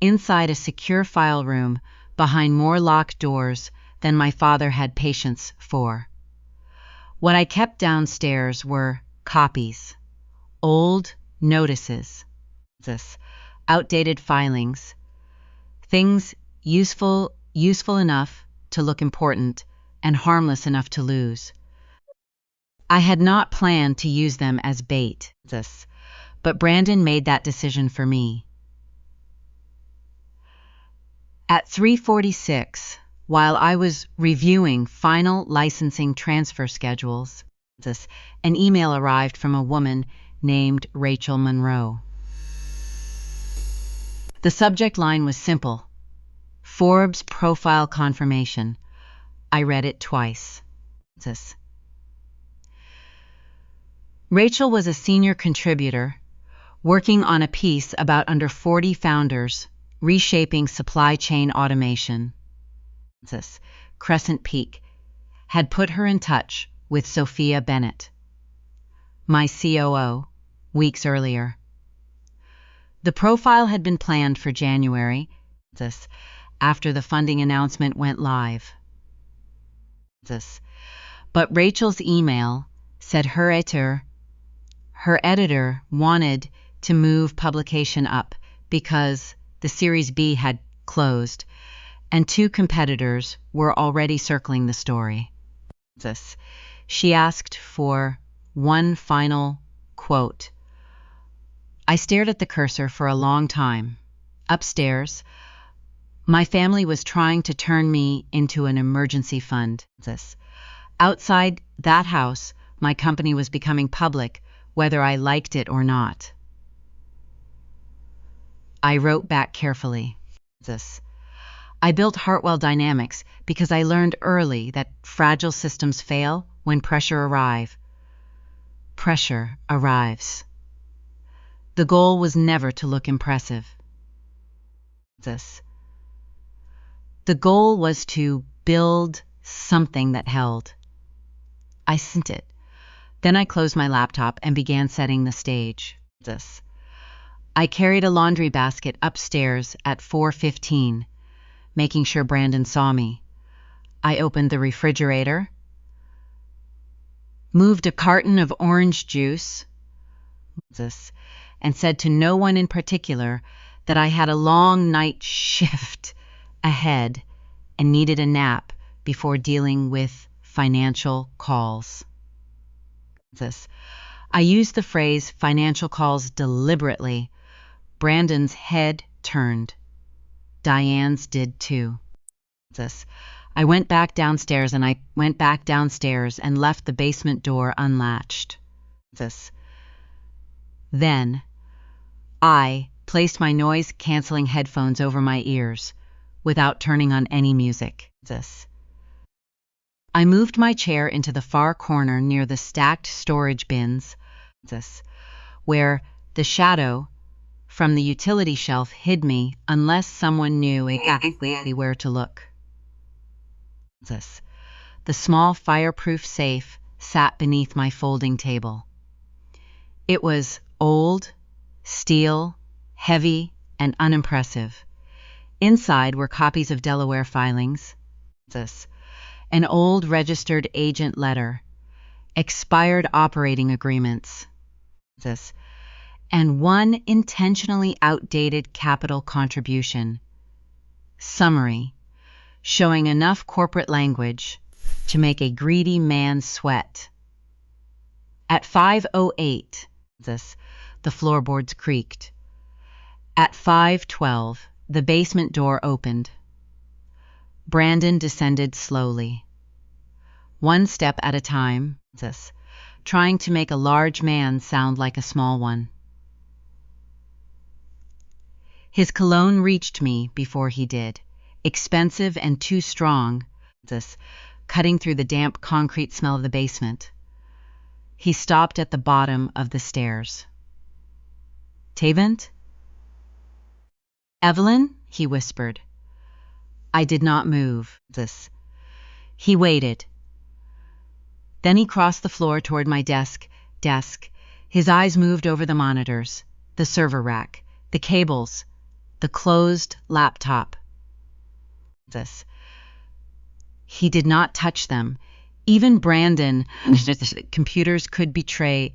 inside a secure file room behind more locked doors than my father had patience for. What I kept downstairs were copies, old notices, outdated filings, things useful enough to look important and harmless enough to lose. I had not planned to use them as bait, but Brandon made that decision for me. At 3:46, while I was reviewing final licensing transfer schedules, an email arrived from a woman named Rachel Monroe. The subject line was simple: Forbes profile confirmation. I read it twice. Rachel was a senior contributor, working on a piece about under 40 founders reshaping supply chain automation. Crescent Peak had put her in touch with Sophia Bennett, my COO, weeks earlier. The profile had been planned for January, after the funding announcement went live. But Rachel's email said her editor wanted to move publication up because the Series B had closed and 2 competitors were already circling the story. She asked for one final quote. I stared at the cursor for a long time. Upstairs, my family was trying to turn me into an emergency fund. Outside that house, my company was becoming public, whether I liked it or not. I wrote back carefully. I built Hartwell Dynamics because I learned early that fragile systems fail when pressure arrives. The goal was never to look impressive. The goal was to build something that held. I sent it. Then I closed my laptop and began setting the stage. I carried a laundry basket upstairs at 4:15, making sure Brandon saw me. I opened the refrigerator, moved a carton of orange juice, and said to no one in particular that I had a long night shift ahead and needed a nap before dealing with financial calls. I used the phrase financial calls deliberately. Brandon's head turned. Diane's did too. I went back downstairs and left the basement door unlatched. Then I placed my noise-canceling headphones over my ears without turning on any music. I moved my chair into the far corner near the stacked storage bins, where the shadow from the utility shelf hid me unless someone knew exactly where to look. The small fireproof safe sat beneath my folding table. It was old, steel, heavy, and unimpressive. Inside were copies of Delaware filings, an old registered agent letter, expired operating agreements, and one intentionally outdated capital contribution summary showing enough corporate language to make a greedy man sweat. At 5:08, the floorboards creaked. At 5:12, the basement door opened. Brandon descended slowly, one step at a time, trying to make a large man sound like a small one. His cologne reached me before he did, expensive and too strong, cutting through the damp concrete smell of the basement. He stopped at the bottom of the stairs. Tavent? Evelyn? He whispered. I did not move. He waited. Then he crossed the floor toward my desk. His eyes moved over the monitors, the server rack, the cables, the closed laptop. He did not touch them. Even Brandon, computers could betray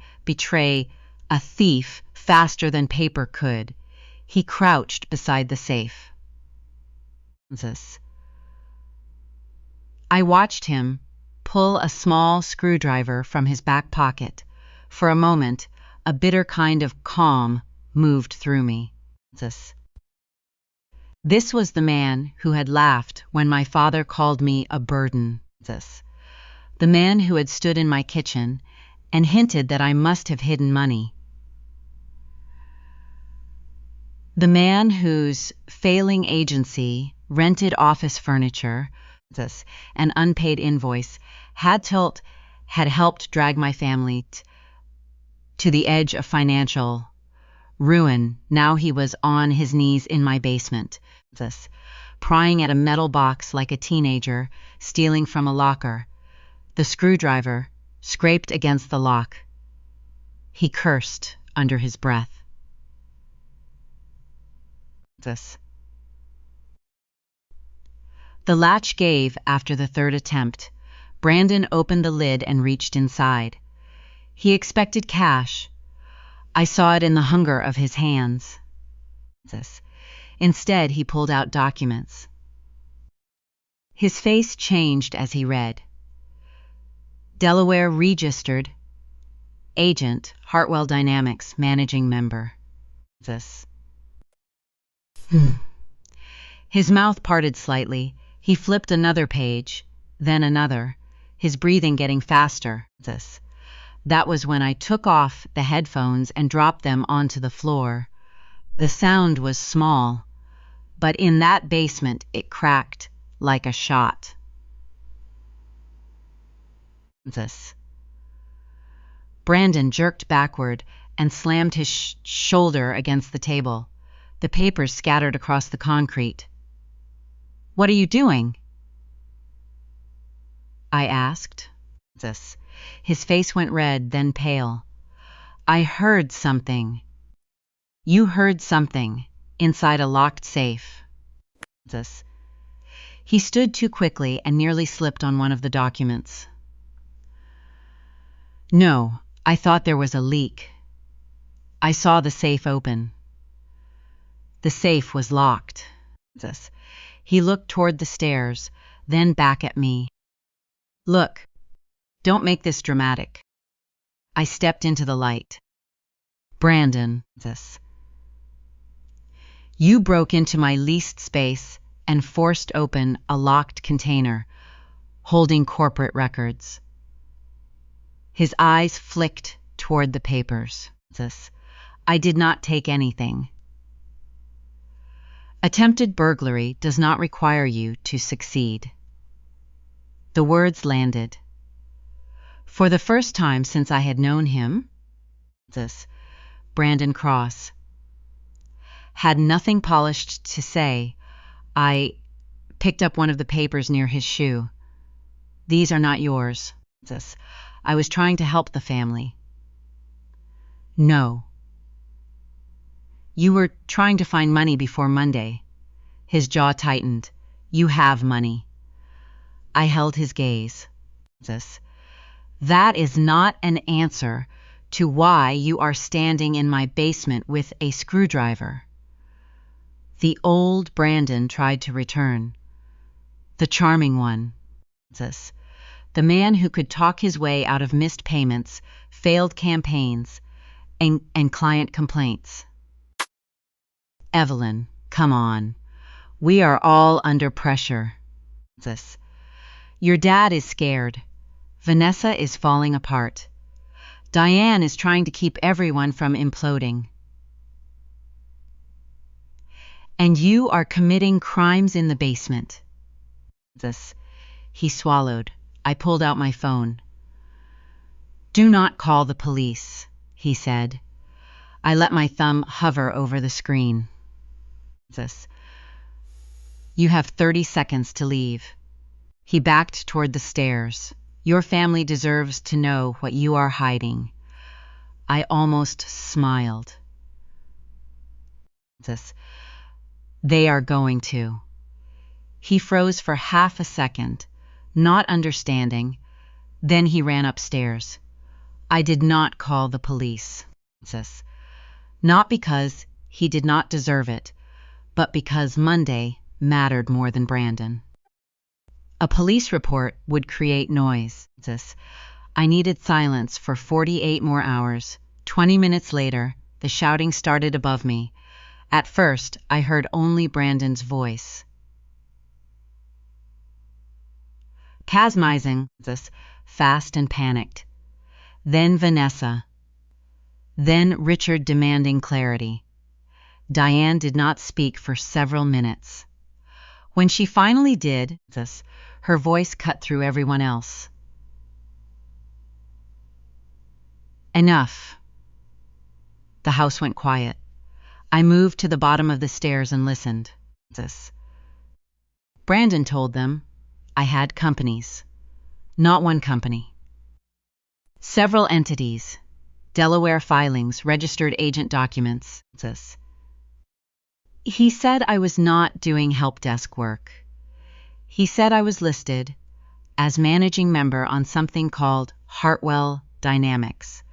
a thief faster than paper could. He crouched beside the safe. I watched him pull a small screwdriver from his back pocket. For a moment, a bitter kind of calm moved through me. This was the man who had laughed when my father called me a burden. The man who had stood in my kitchen and hinted that I must have hidden money. The man whose failing agency, rented office furniture, an unpaid invoice, had helped drag my family to the edge of financial ruin. Now he was on his knees in my basement, prying at a metal box like a teenager stealing from a locker. The screwdriver scraped against the lock. He cursed under his breath. The latch gave after the third attempt. Brandon opened the lid and reached inside. He expected cash. I saw it in the hunger of his hands. Instead, he pulled out documents. His face changed as he read. Delaware registered agent, Hartwell Dynamics, managing member. His mouth parted slightly. He flipped another page, then another, his breathing getting faster. That was when I took off the headphones and dropped them onto the floor. The sound was small, but in that basement it cracked like a shot. Brandon jerked backward and slammed his shoulder against the table. The papers scattered across the concrete. "What are you doing?" I asked. His face went red, then pale. "I heard something." "You heard something inside a locked safe." He stood too quickly and nearly slipped on one of the documents. "No, I thought there was a leak. I saw the safe open. The safe was locked." He looked toward the stairs, then back at me. "Look, don't make this dramatic." I stepped into the light. "Brandon, you broke into my leased space and forced open a locked container holding corporate records." His eyes flicked toward the papers. "I did not take anything." Attempted burglary does not require you to succeed. The words landed. For the first time since I had known him, Brandon Cross had nothing polished to say. I picked up one of the papers near his shoe. "These are not yours." I was trying to help the family. "No." "You were trying to find money before Monday." His jaw tightened. "You have money." I held his gaze. "That is not an answer to why you are standing in my basement with a screwdriver." The old Brandon tried to return. The charming one. The man who could talk his way out of missed payments, failed campaigns, and client complaints. "Evelyn, come on. We are all under pressure." "Your dad is scared. Vanessa is falling apart. Diane is trying to keep everyone from imploding. And you are committing crimes in the basement." He swallowed. I pulled out my phone. "Do not call the police," he said. I let my thumb hover over the screen. "You have 30 seconds to leave." He backed toward the stairs. "Your family deserves to know what you are hiding." I almost smiled. "They are going to." He froze for half a second, not understanding. Then he ran upstairs. I did not call the police. Not because he did not deserve it, but because Monday mattered more than Brandon. A police report would create noise. I needed silence for 48 more hours. 20 minutes later, the shouting started above me. At first, I heard only Brandon's voice. Pasmizing, fast and panicked. Then Vanessa. Then Richard demanding clarity. Diane did not speak for several minutes. When she finally did, her voice cut through everyone else. "Enough. The house went quiet. I moved to the bottom of the stairs and listened. Brandon told them I had companies. Not one company. Several entities. Delaware filings, registered agent documents. He said I was not doing help desk work. He said I was listed as managing member on something called Hartwell Dynamics.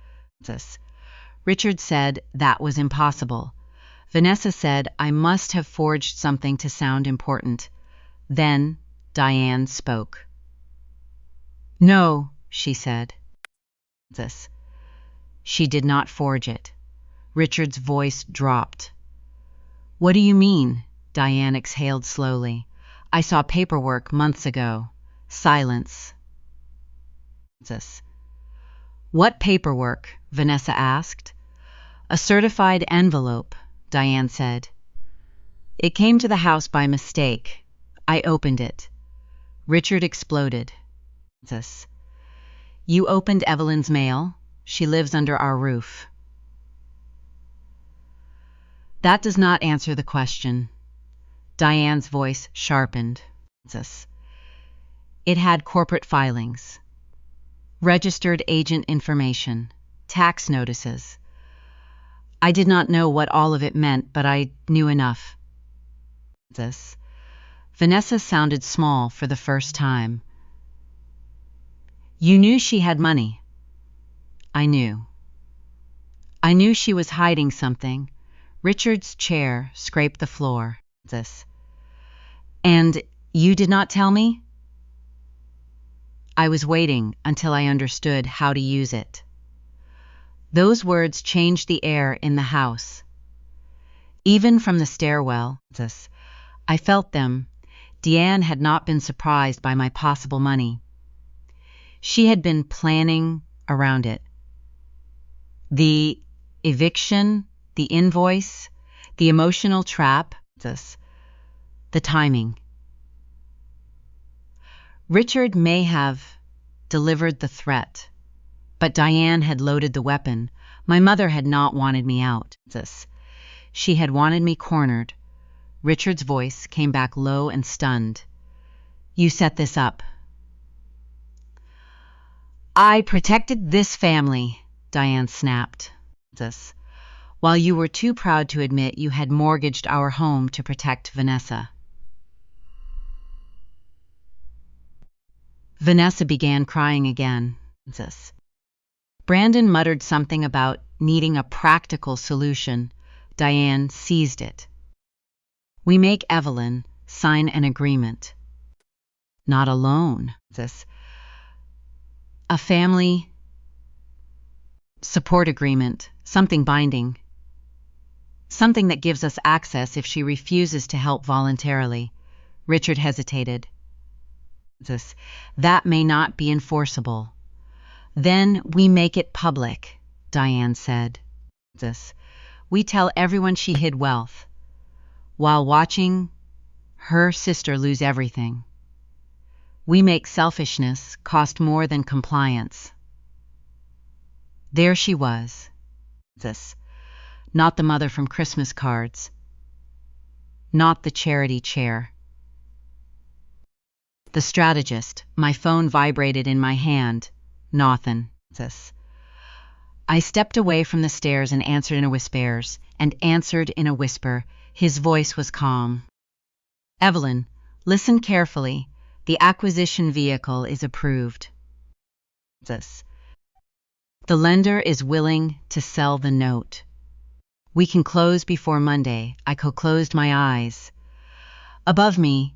Richard said that was impossible. Vanessa said I must have forged something to sound important. Then Diane spoke. No, she said. She did not forge it. Richard's voice dropped. What do you mean? Diane exhaled slowly. I saw paperwork months ago. Silence. What paperwork? Vanessa asked. A certified envelope, Diane said. It came to the house by mistake. I opened it. Richard exploded. You opened Evelyn's mail? She lives under our roof. That does not answer the question. Diane's voice sharpened. It had corporate filings, registered agent information, tax notices. I did not know what all of it meant, but I knew enough. Vanessa sounded small for the first time. You knew she had money. I knew. I knew she was hiding something. Richard's chair scraped the floor. And you did not tell me? I was waiting until I understood how to use it. Those words changed the air in the house. Even from the stairwell, I felt them. Deanne had not been surprised by my possible money. She had been planning around it. The eviction, the invoice, the emotional trap, the timing. Richard may have delivered the threat, but Diane had loaded the weapon. My mother had not wanted me out. She had wanted me cornered. Richard's voice came back low and stunned. You set this up. I protected this family, Diane snapped. While you were too proud to admit you had mortgaged our home to protect Vanessa. Vanessa began crying again. Brandon muttered something about needing a practical solution. Diane seized it. We make Evelyn sign an agreement. Not a loan. A family support agreement, something binding. Something that gives us access if she refuses to help voluntarily. Richard hesitated. That may not be enforceable. Then we make it public, Diane said. We tell everyone she hid wealth, while watching her sister lose everything. We make selfishness cost more than compliance. There she was. Not the mother from Christmas cards. Not the charity chair. The strategist. My phone vibrated in my hand. Nothing. I stepped away from the stairs and answered in a whisper. His voice was calm. Evelyn, listen carefully. The acquisition vehicle is approved. The lender is willing to sell the note. We can close before Monday. I closed my eyes. Above me,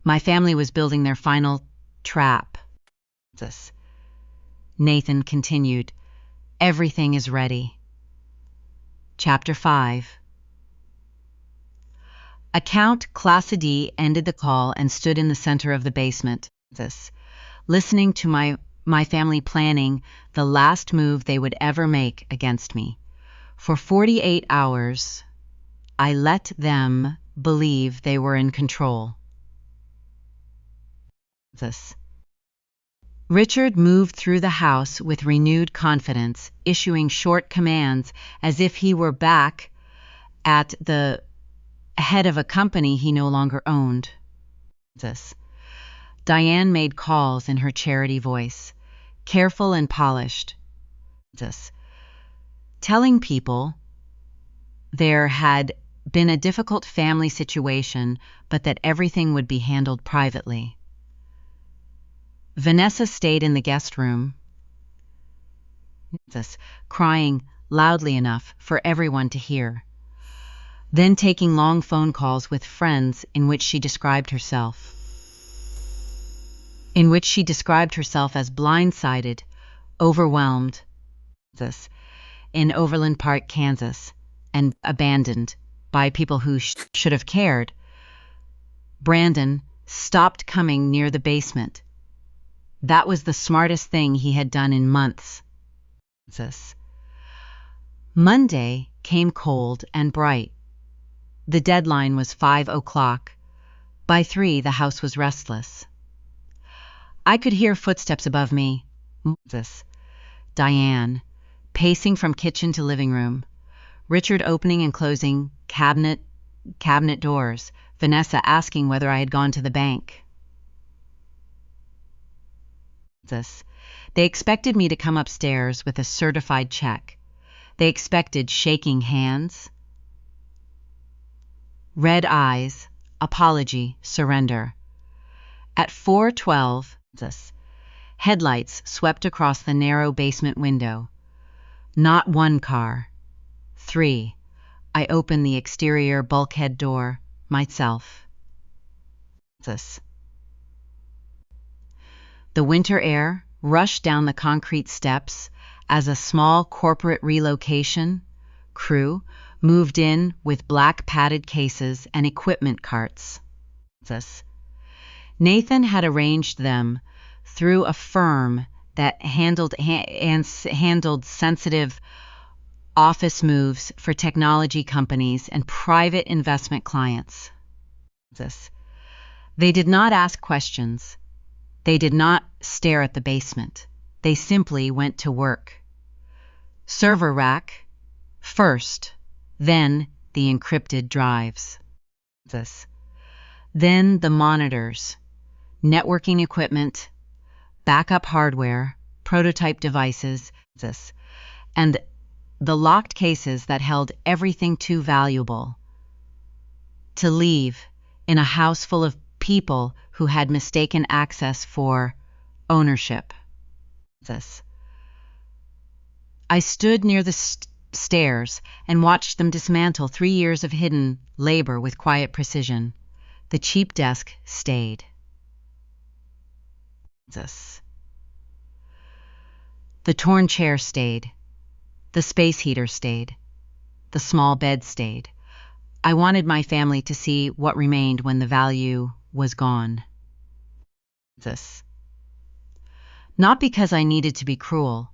my family was building their final trap. Nathan continued. Everything is ready. Chapter 5. Account Class D ended the call and stood in the center of the basement, listening to my family planning the last move they would ever make against me. For 48 hours, I let them believe they were in control. Richard moved through the house with renewed confidence, issuing short commands as if he were back at the head of a company he no longer owned. Diane made calls in her charity voice, careful and polished, telling people there had been a difficult family situation, but that everything would be handled privately. Vanessa stayed in the guest room, crying loudly enough for everyone to hear, then taking long phone calls with friends in which she described herself as blindsided, overwhelmed, in Overland Park, Kansas, and abandoned by people who should have cared. Brandon stopped coming near the basement. That was the smartest thing he had done in months. Monday came cold and bright. The deadline was 5 o'clock. By 3, the house was restless. I could hear footsteps above me. Diane, pacing from kitchen to living room. Richard opening and closing cabinet doors. Vanessa asking whether I had gone to the bank. They expected me to come upstairs with a certified check. They expected shaking hands, red eyes, apology, surrender. At 4:12, headlights swept across the narrow basement window. Not one car. 3. I opened the exterior bulkhead door myself. The winter air rushed down the concrete steps as a small corporate relocation crew moved in with black padded cases and equipment carts. Nathan had arranged them through a firm that handled sensitive office moves for technology companies and private investment clients. They did not ask questions. They did not stare at the basement. They simply went to work. Server rack first, then the encrypted drives. Then the monitors, networking equipment, backup hardware, prototype devices, and the locked cases that held everything too valuable to leave in a house full of people who had mistaken access for ownership. I stood near the stairs and watched them dismantle 3 years of hidden labor with quiet precision. The cheap desk stayed. The torn chair stayed. The space heater stayed. The small bed stayed. I wanted my family to see what remained when the value was gone. Not because I needed to be cruel,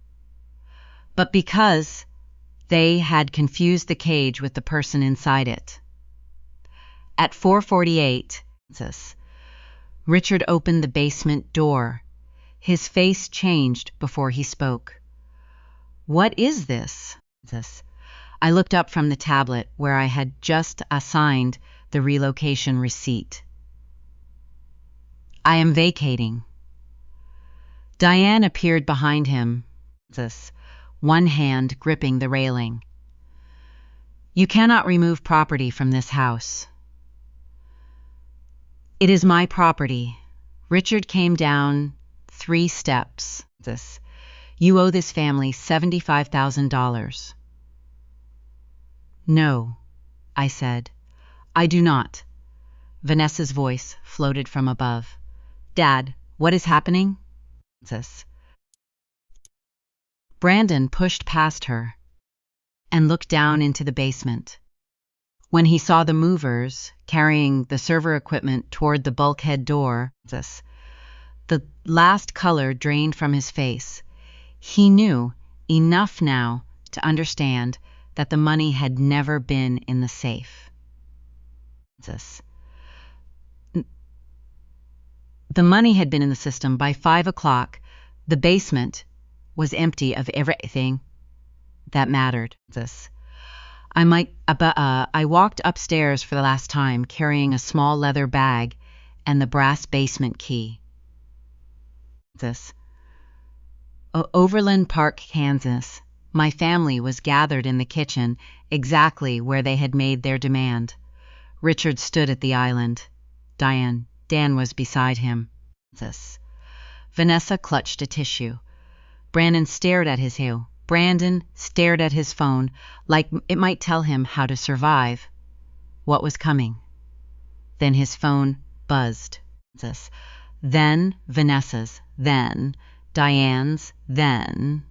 but because they had confused the cage with the person inside it. At 4:48, Richard opened the basement door. His face changed before he spoke. "What is this?" I looked up from the tablet where I had just assigned the relocation receipt. "I am vacating." Diane appeared behind him, one hand gripping the railing. "You cannot remove property from this house." "It is my property." Richard came down 3 steps. "You owe this family $75,000. "No," I said. "I do not." Vanessa's voice floated from above. "Dad, what is happening?" Brandon pushed past her and looked down into the basement. When he saw the movers carrying the server equipment toward the bulkhead door, the last color drained from his face. He knew enough now to understand that the money had never been in the safe. The money had been in the system by 5 o'clock. The basement was empty of everything that mattered. I walked upstairs for the last time, carrying a small leather bag and the brass basement key. Overland Park, Kansas. My family was gathered in the kitchen, exactly where they had made their demand. Richard stood at the island. Dan was beside him. Vanessa clutched a tissue. Brandon stared at his phone, like it might tell him how to survive. What was coming? Then his phone buzzed. Then Vanessa's, then Diane's, then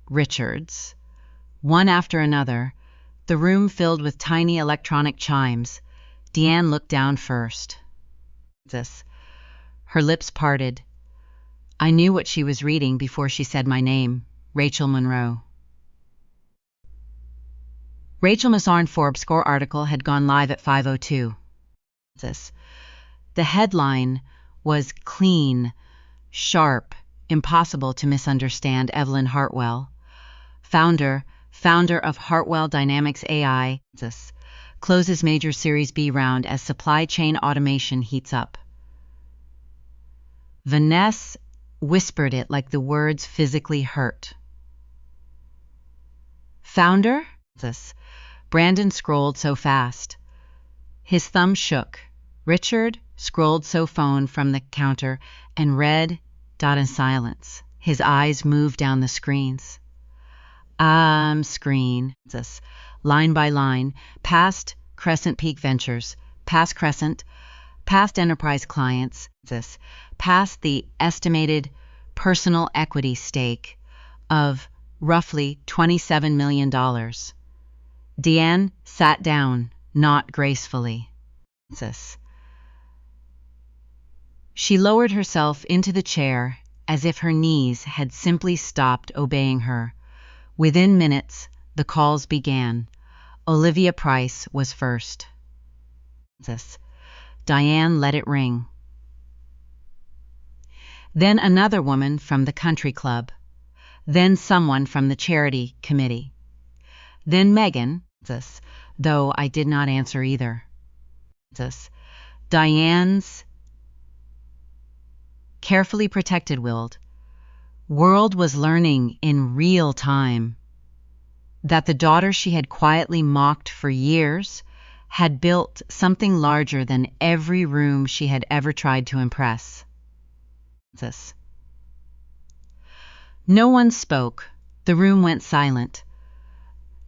Richard's. One after another, the room filled with tiny electronic chimes. Deanne looked down first. Her lips parted. I knew what she was reading before she said my name, Rachel Monroe. Rachel Mazarn Forbes score article had gone live at 5:02. The headline was clean, sharp, impossible to misunderstand. Evelyn Hartwell, founder of Hartwell Dynamics AI, closes major Series B round as supply chain automation heats up. Vanessa whispered it like the words physically hurt. Founder? Brandon scrolled so fast. His thumb shook. Richard scrolled so phone from the counter and read in silence. His eyes moved down the screens. Screen. Line by line, past Crescent Peak Ventures, past Crescent, past enterprise clients, past the estimated personal equity stake of roughly $27 million. Deanne sat down, not gracefully. She lowered herself into the chair as if her knees had simply stopped obeying her. Within minutes, the calls began. Olivia Price was first. Diane let it ring. Then another woman from the country club. Then someone from the charity committee. Then Megan, though I did not answer either. Diane's carefully protected world was learning in real time that the daughter she had quietly mocked for years had built something larger than every room she had ever tried to impress. No one spoke. The room went silent.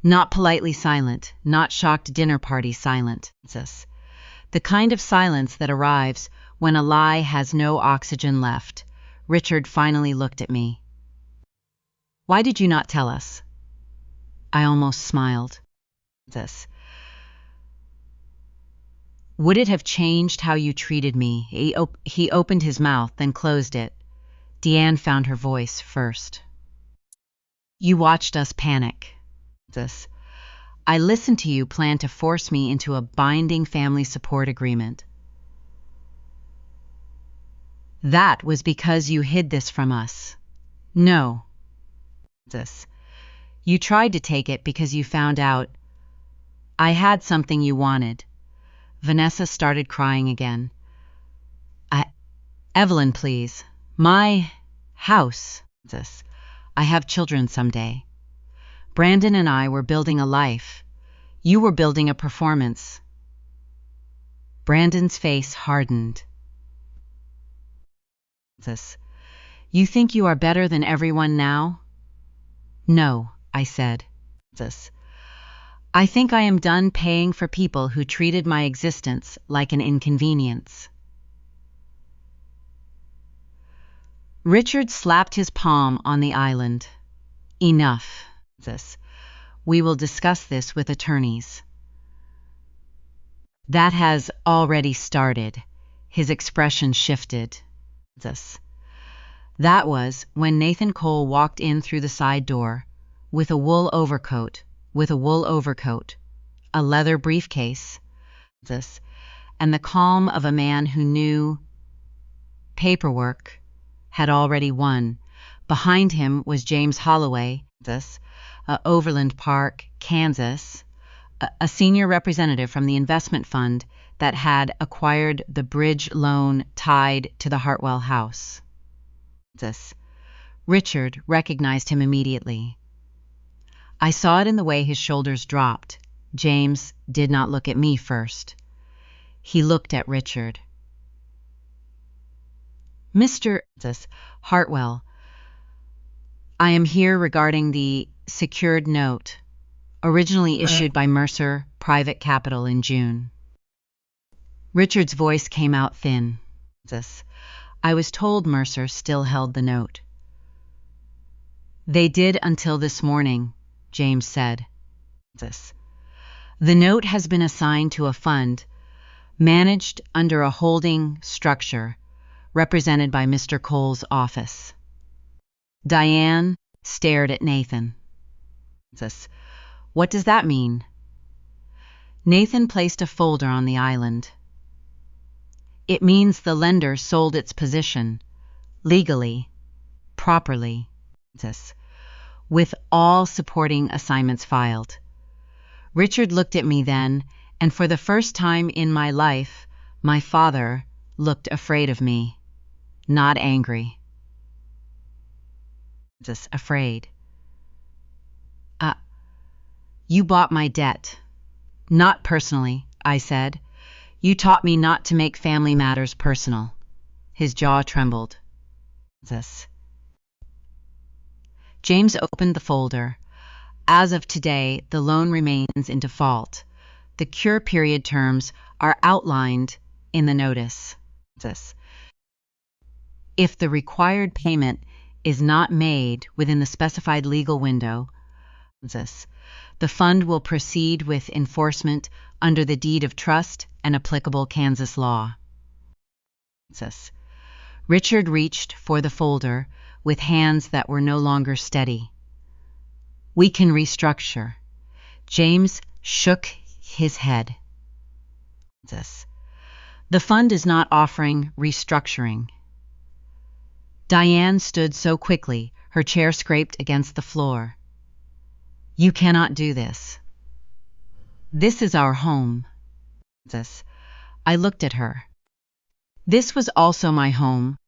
Not politely silent, not shocked dinner party silent. The kind of silence that arrives when a lie has no oxygen left. Richard finally looked at me. Why did you not tell us? I almost smiled. Would it have changed how you treated me? He opened his mouth, then closed it. Deanne found her voice first. You watched us panic. I listened to you plan to force me into a binding family support agreement. That was because you hid this from us. No. You tried to take it because you found out I had something you wanted. Vanessa started crying again. Evelyn, please. My house. I have children someday. Brandon and I were building a life. You were building a performance. Brandon's face hardened. You think you are better than everyone now? No, I said. I think I am done paying for people who treated my existence like an inconvenience. Richard slapped his palm on the island. Enough. We will discuss this with attorneys. That has already started. His expression shifted. That was when Nathan Cole walked in through the side door with a wool overcoat, a leather briefcase, and the calm of a man who knew paperwork had already won, Behind him was James Holloway, Kansas, Overland Park, Kansas, a senior representative from the investment fund that had acquired the bridge loan tied to the Hartwell house. Richard recognized him immediately. I saw it in the way his shoulders dropped. James did not look at me first. He looked at Richard. Mr. Hartwell, I am here regarding the secured note, originally issued by Mercer Private Capital in June. Richard's voice came out thin. I was told Mercer still held the note. They did until this morning, James said. The note has been assigned to a fund managed under a holding structure represented by Mr. Cole's office. Diane stared at Nathan. What does that mean? Nathan placed a folder on the island. It means the lender sold its position, legally, properly, with all supporting assignments filed. Richard looked at me then, and for the first time in my life, my father looked afraid of me, not angry. Afraid. You bought my debt. Not personally, I said. You taught me not to make family matters personal. His jaw trembled. James opened the folder. As of today, the loan remains in default. The cure period terms are outlined in the notice. If the required payment is not made within the specified legal window, the fund will proceed with enforcement under the deed of trust and applicable Kansas law. Richard reached for the folder with hands that were no longer steady. We can restructure. James shook his head. The fund is not offering restructuring. Diane stood so quickly, her chair scraped against the floor. You cannot do this. This is our home. I looked at her. This was also my home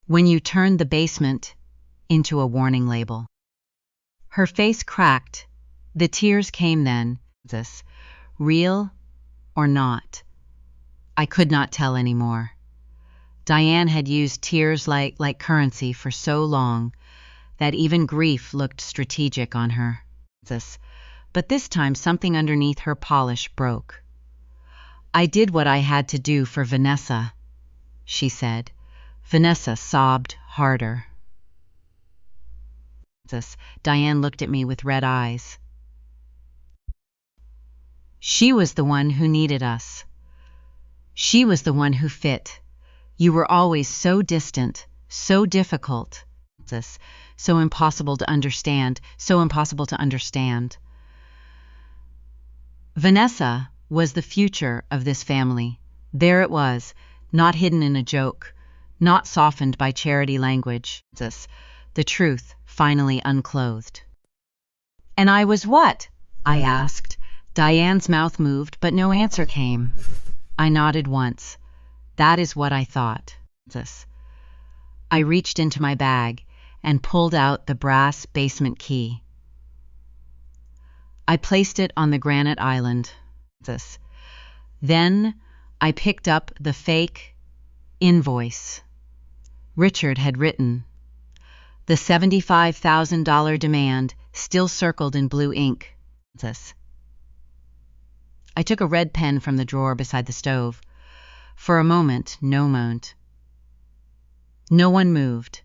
when you turned the basement into a warning label. Her face cracked. The tears came then. Real or not? I could not tell anymore. Diane had used tears like currency for so long that even grief looked strategic on her. But this time something underneath her polish broke. I did what I had to do for Vanessa, she said. Vanessa sobbed harder. Diane looked at me with red eyes. She was the one who needed us. She was the one who fit. You were always so distant, so difficult, so impossible to understand, so impossible to understand. Vanessa was the future of this family. There it was, not hidden in a joke, not softened by charity language. The truth, finally unclothed. And I was what? I asked. Diane's mouth moved, but no answer came. I nodded once. That is what I thought. I reached into my bag and pulled out the brass basement key. I placed it on the granite island. Then I picked up the fake invoice Richard had written. The $75,000 demand still circled in blue ink. I took a red pen from the drawer beside the stove. For a moment, no one moved.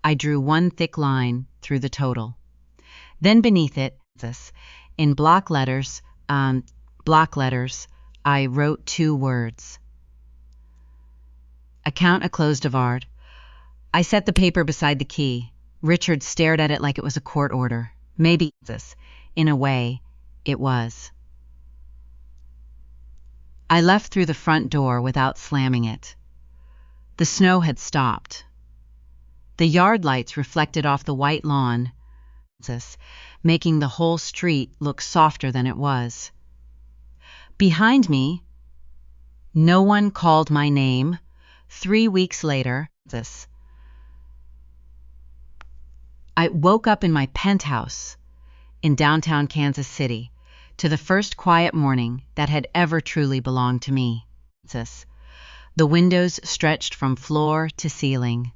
I drew one thick line through the total. Then beneath it, in block letters, I wrote 2 words. Account a closed Avard. I set the paper beside the key. Richard stared at it like it was a court order. Maybe, in a way, it was. I left through the front door without slamming it. The snow had stopped. The yard lights reflected off the white lawn, making the whole street look softer than it was. Behind me, no one called my name. 3 weeks later, I woke up in my penthouse in downtown Kansas City to the first quiet morning that had ever truly belonged to me. The windows stretched from floor to ceiling.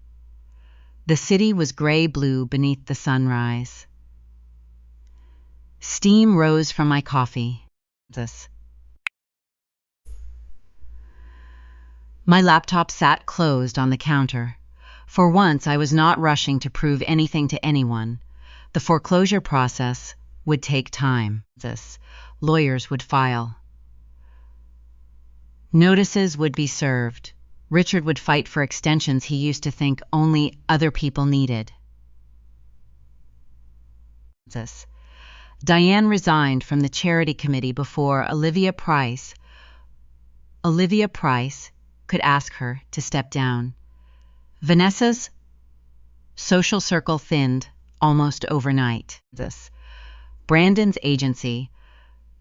The city was gray-blue beneath the sunrise. Steam rose from my coffee. My laptop sat closed on the counter. For once, I was not rushing to prove anything to anyone. The foreclosure process would take time. Lawyers would file. Notices would be served. Richard would fight for extensions he used to think only other people needed. Diane resigned from the charity committee before Olivia Price could ask her to step down. Vanessa's social circle thinned almost overnight. Brandon's agency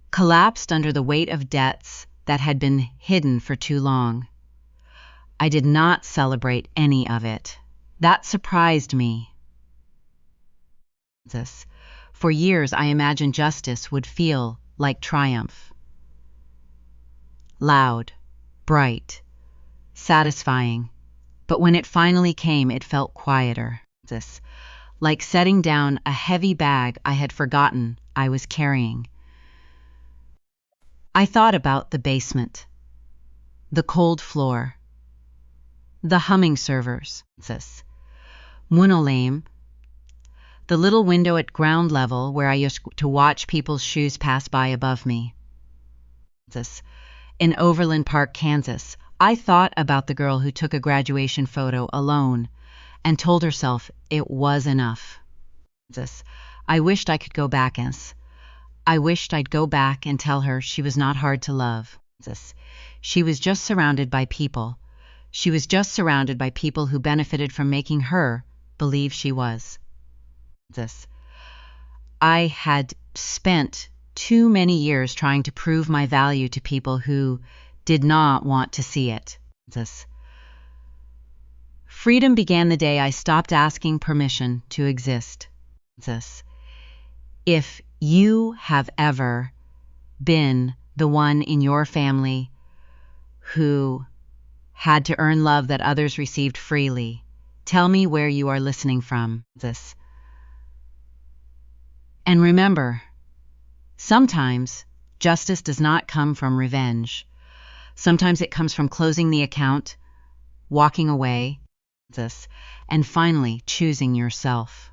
collapsed under the weight of debts that had been hidden for too long. I did not celebrate any of it. That surprised me. For years, I imagined justice would feel like triumph. Loud, bright, satisfying. But when it finally came, it felt quieter. Like setting down a heavy bag I had forgotten I was carrying. I thought about the basement, the cold floor, the humming servers, Munolame, the little window at ground level where I used to watch people's shoes pass by above me. In Overland Park, Kansas, I thought about the girl who took a graduation photo alone and told herself it was enough. I wished I could go back I wished I'd go back and tell her she was not hard to love. She was just surrounded by people. She was just surrounded by people who benefited from making her believe she was. I had spent too many years trying to prove my value to people who did not want to see it. Freedom began the day I stopped asking permission to exist. If you have ever been the one in your family who had to earn love that others received freely, tell me where you are listening from. And remember, sometimes justice does not come from revenge. Sometimes it comes from closing the account, walking away, and finally choosing yourself.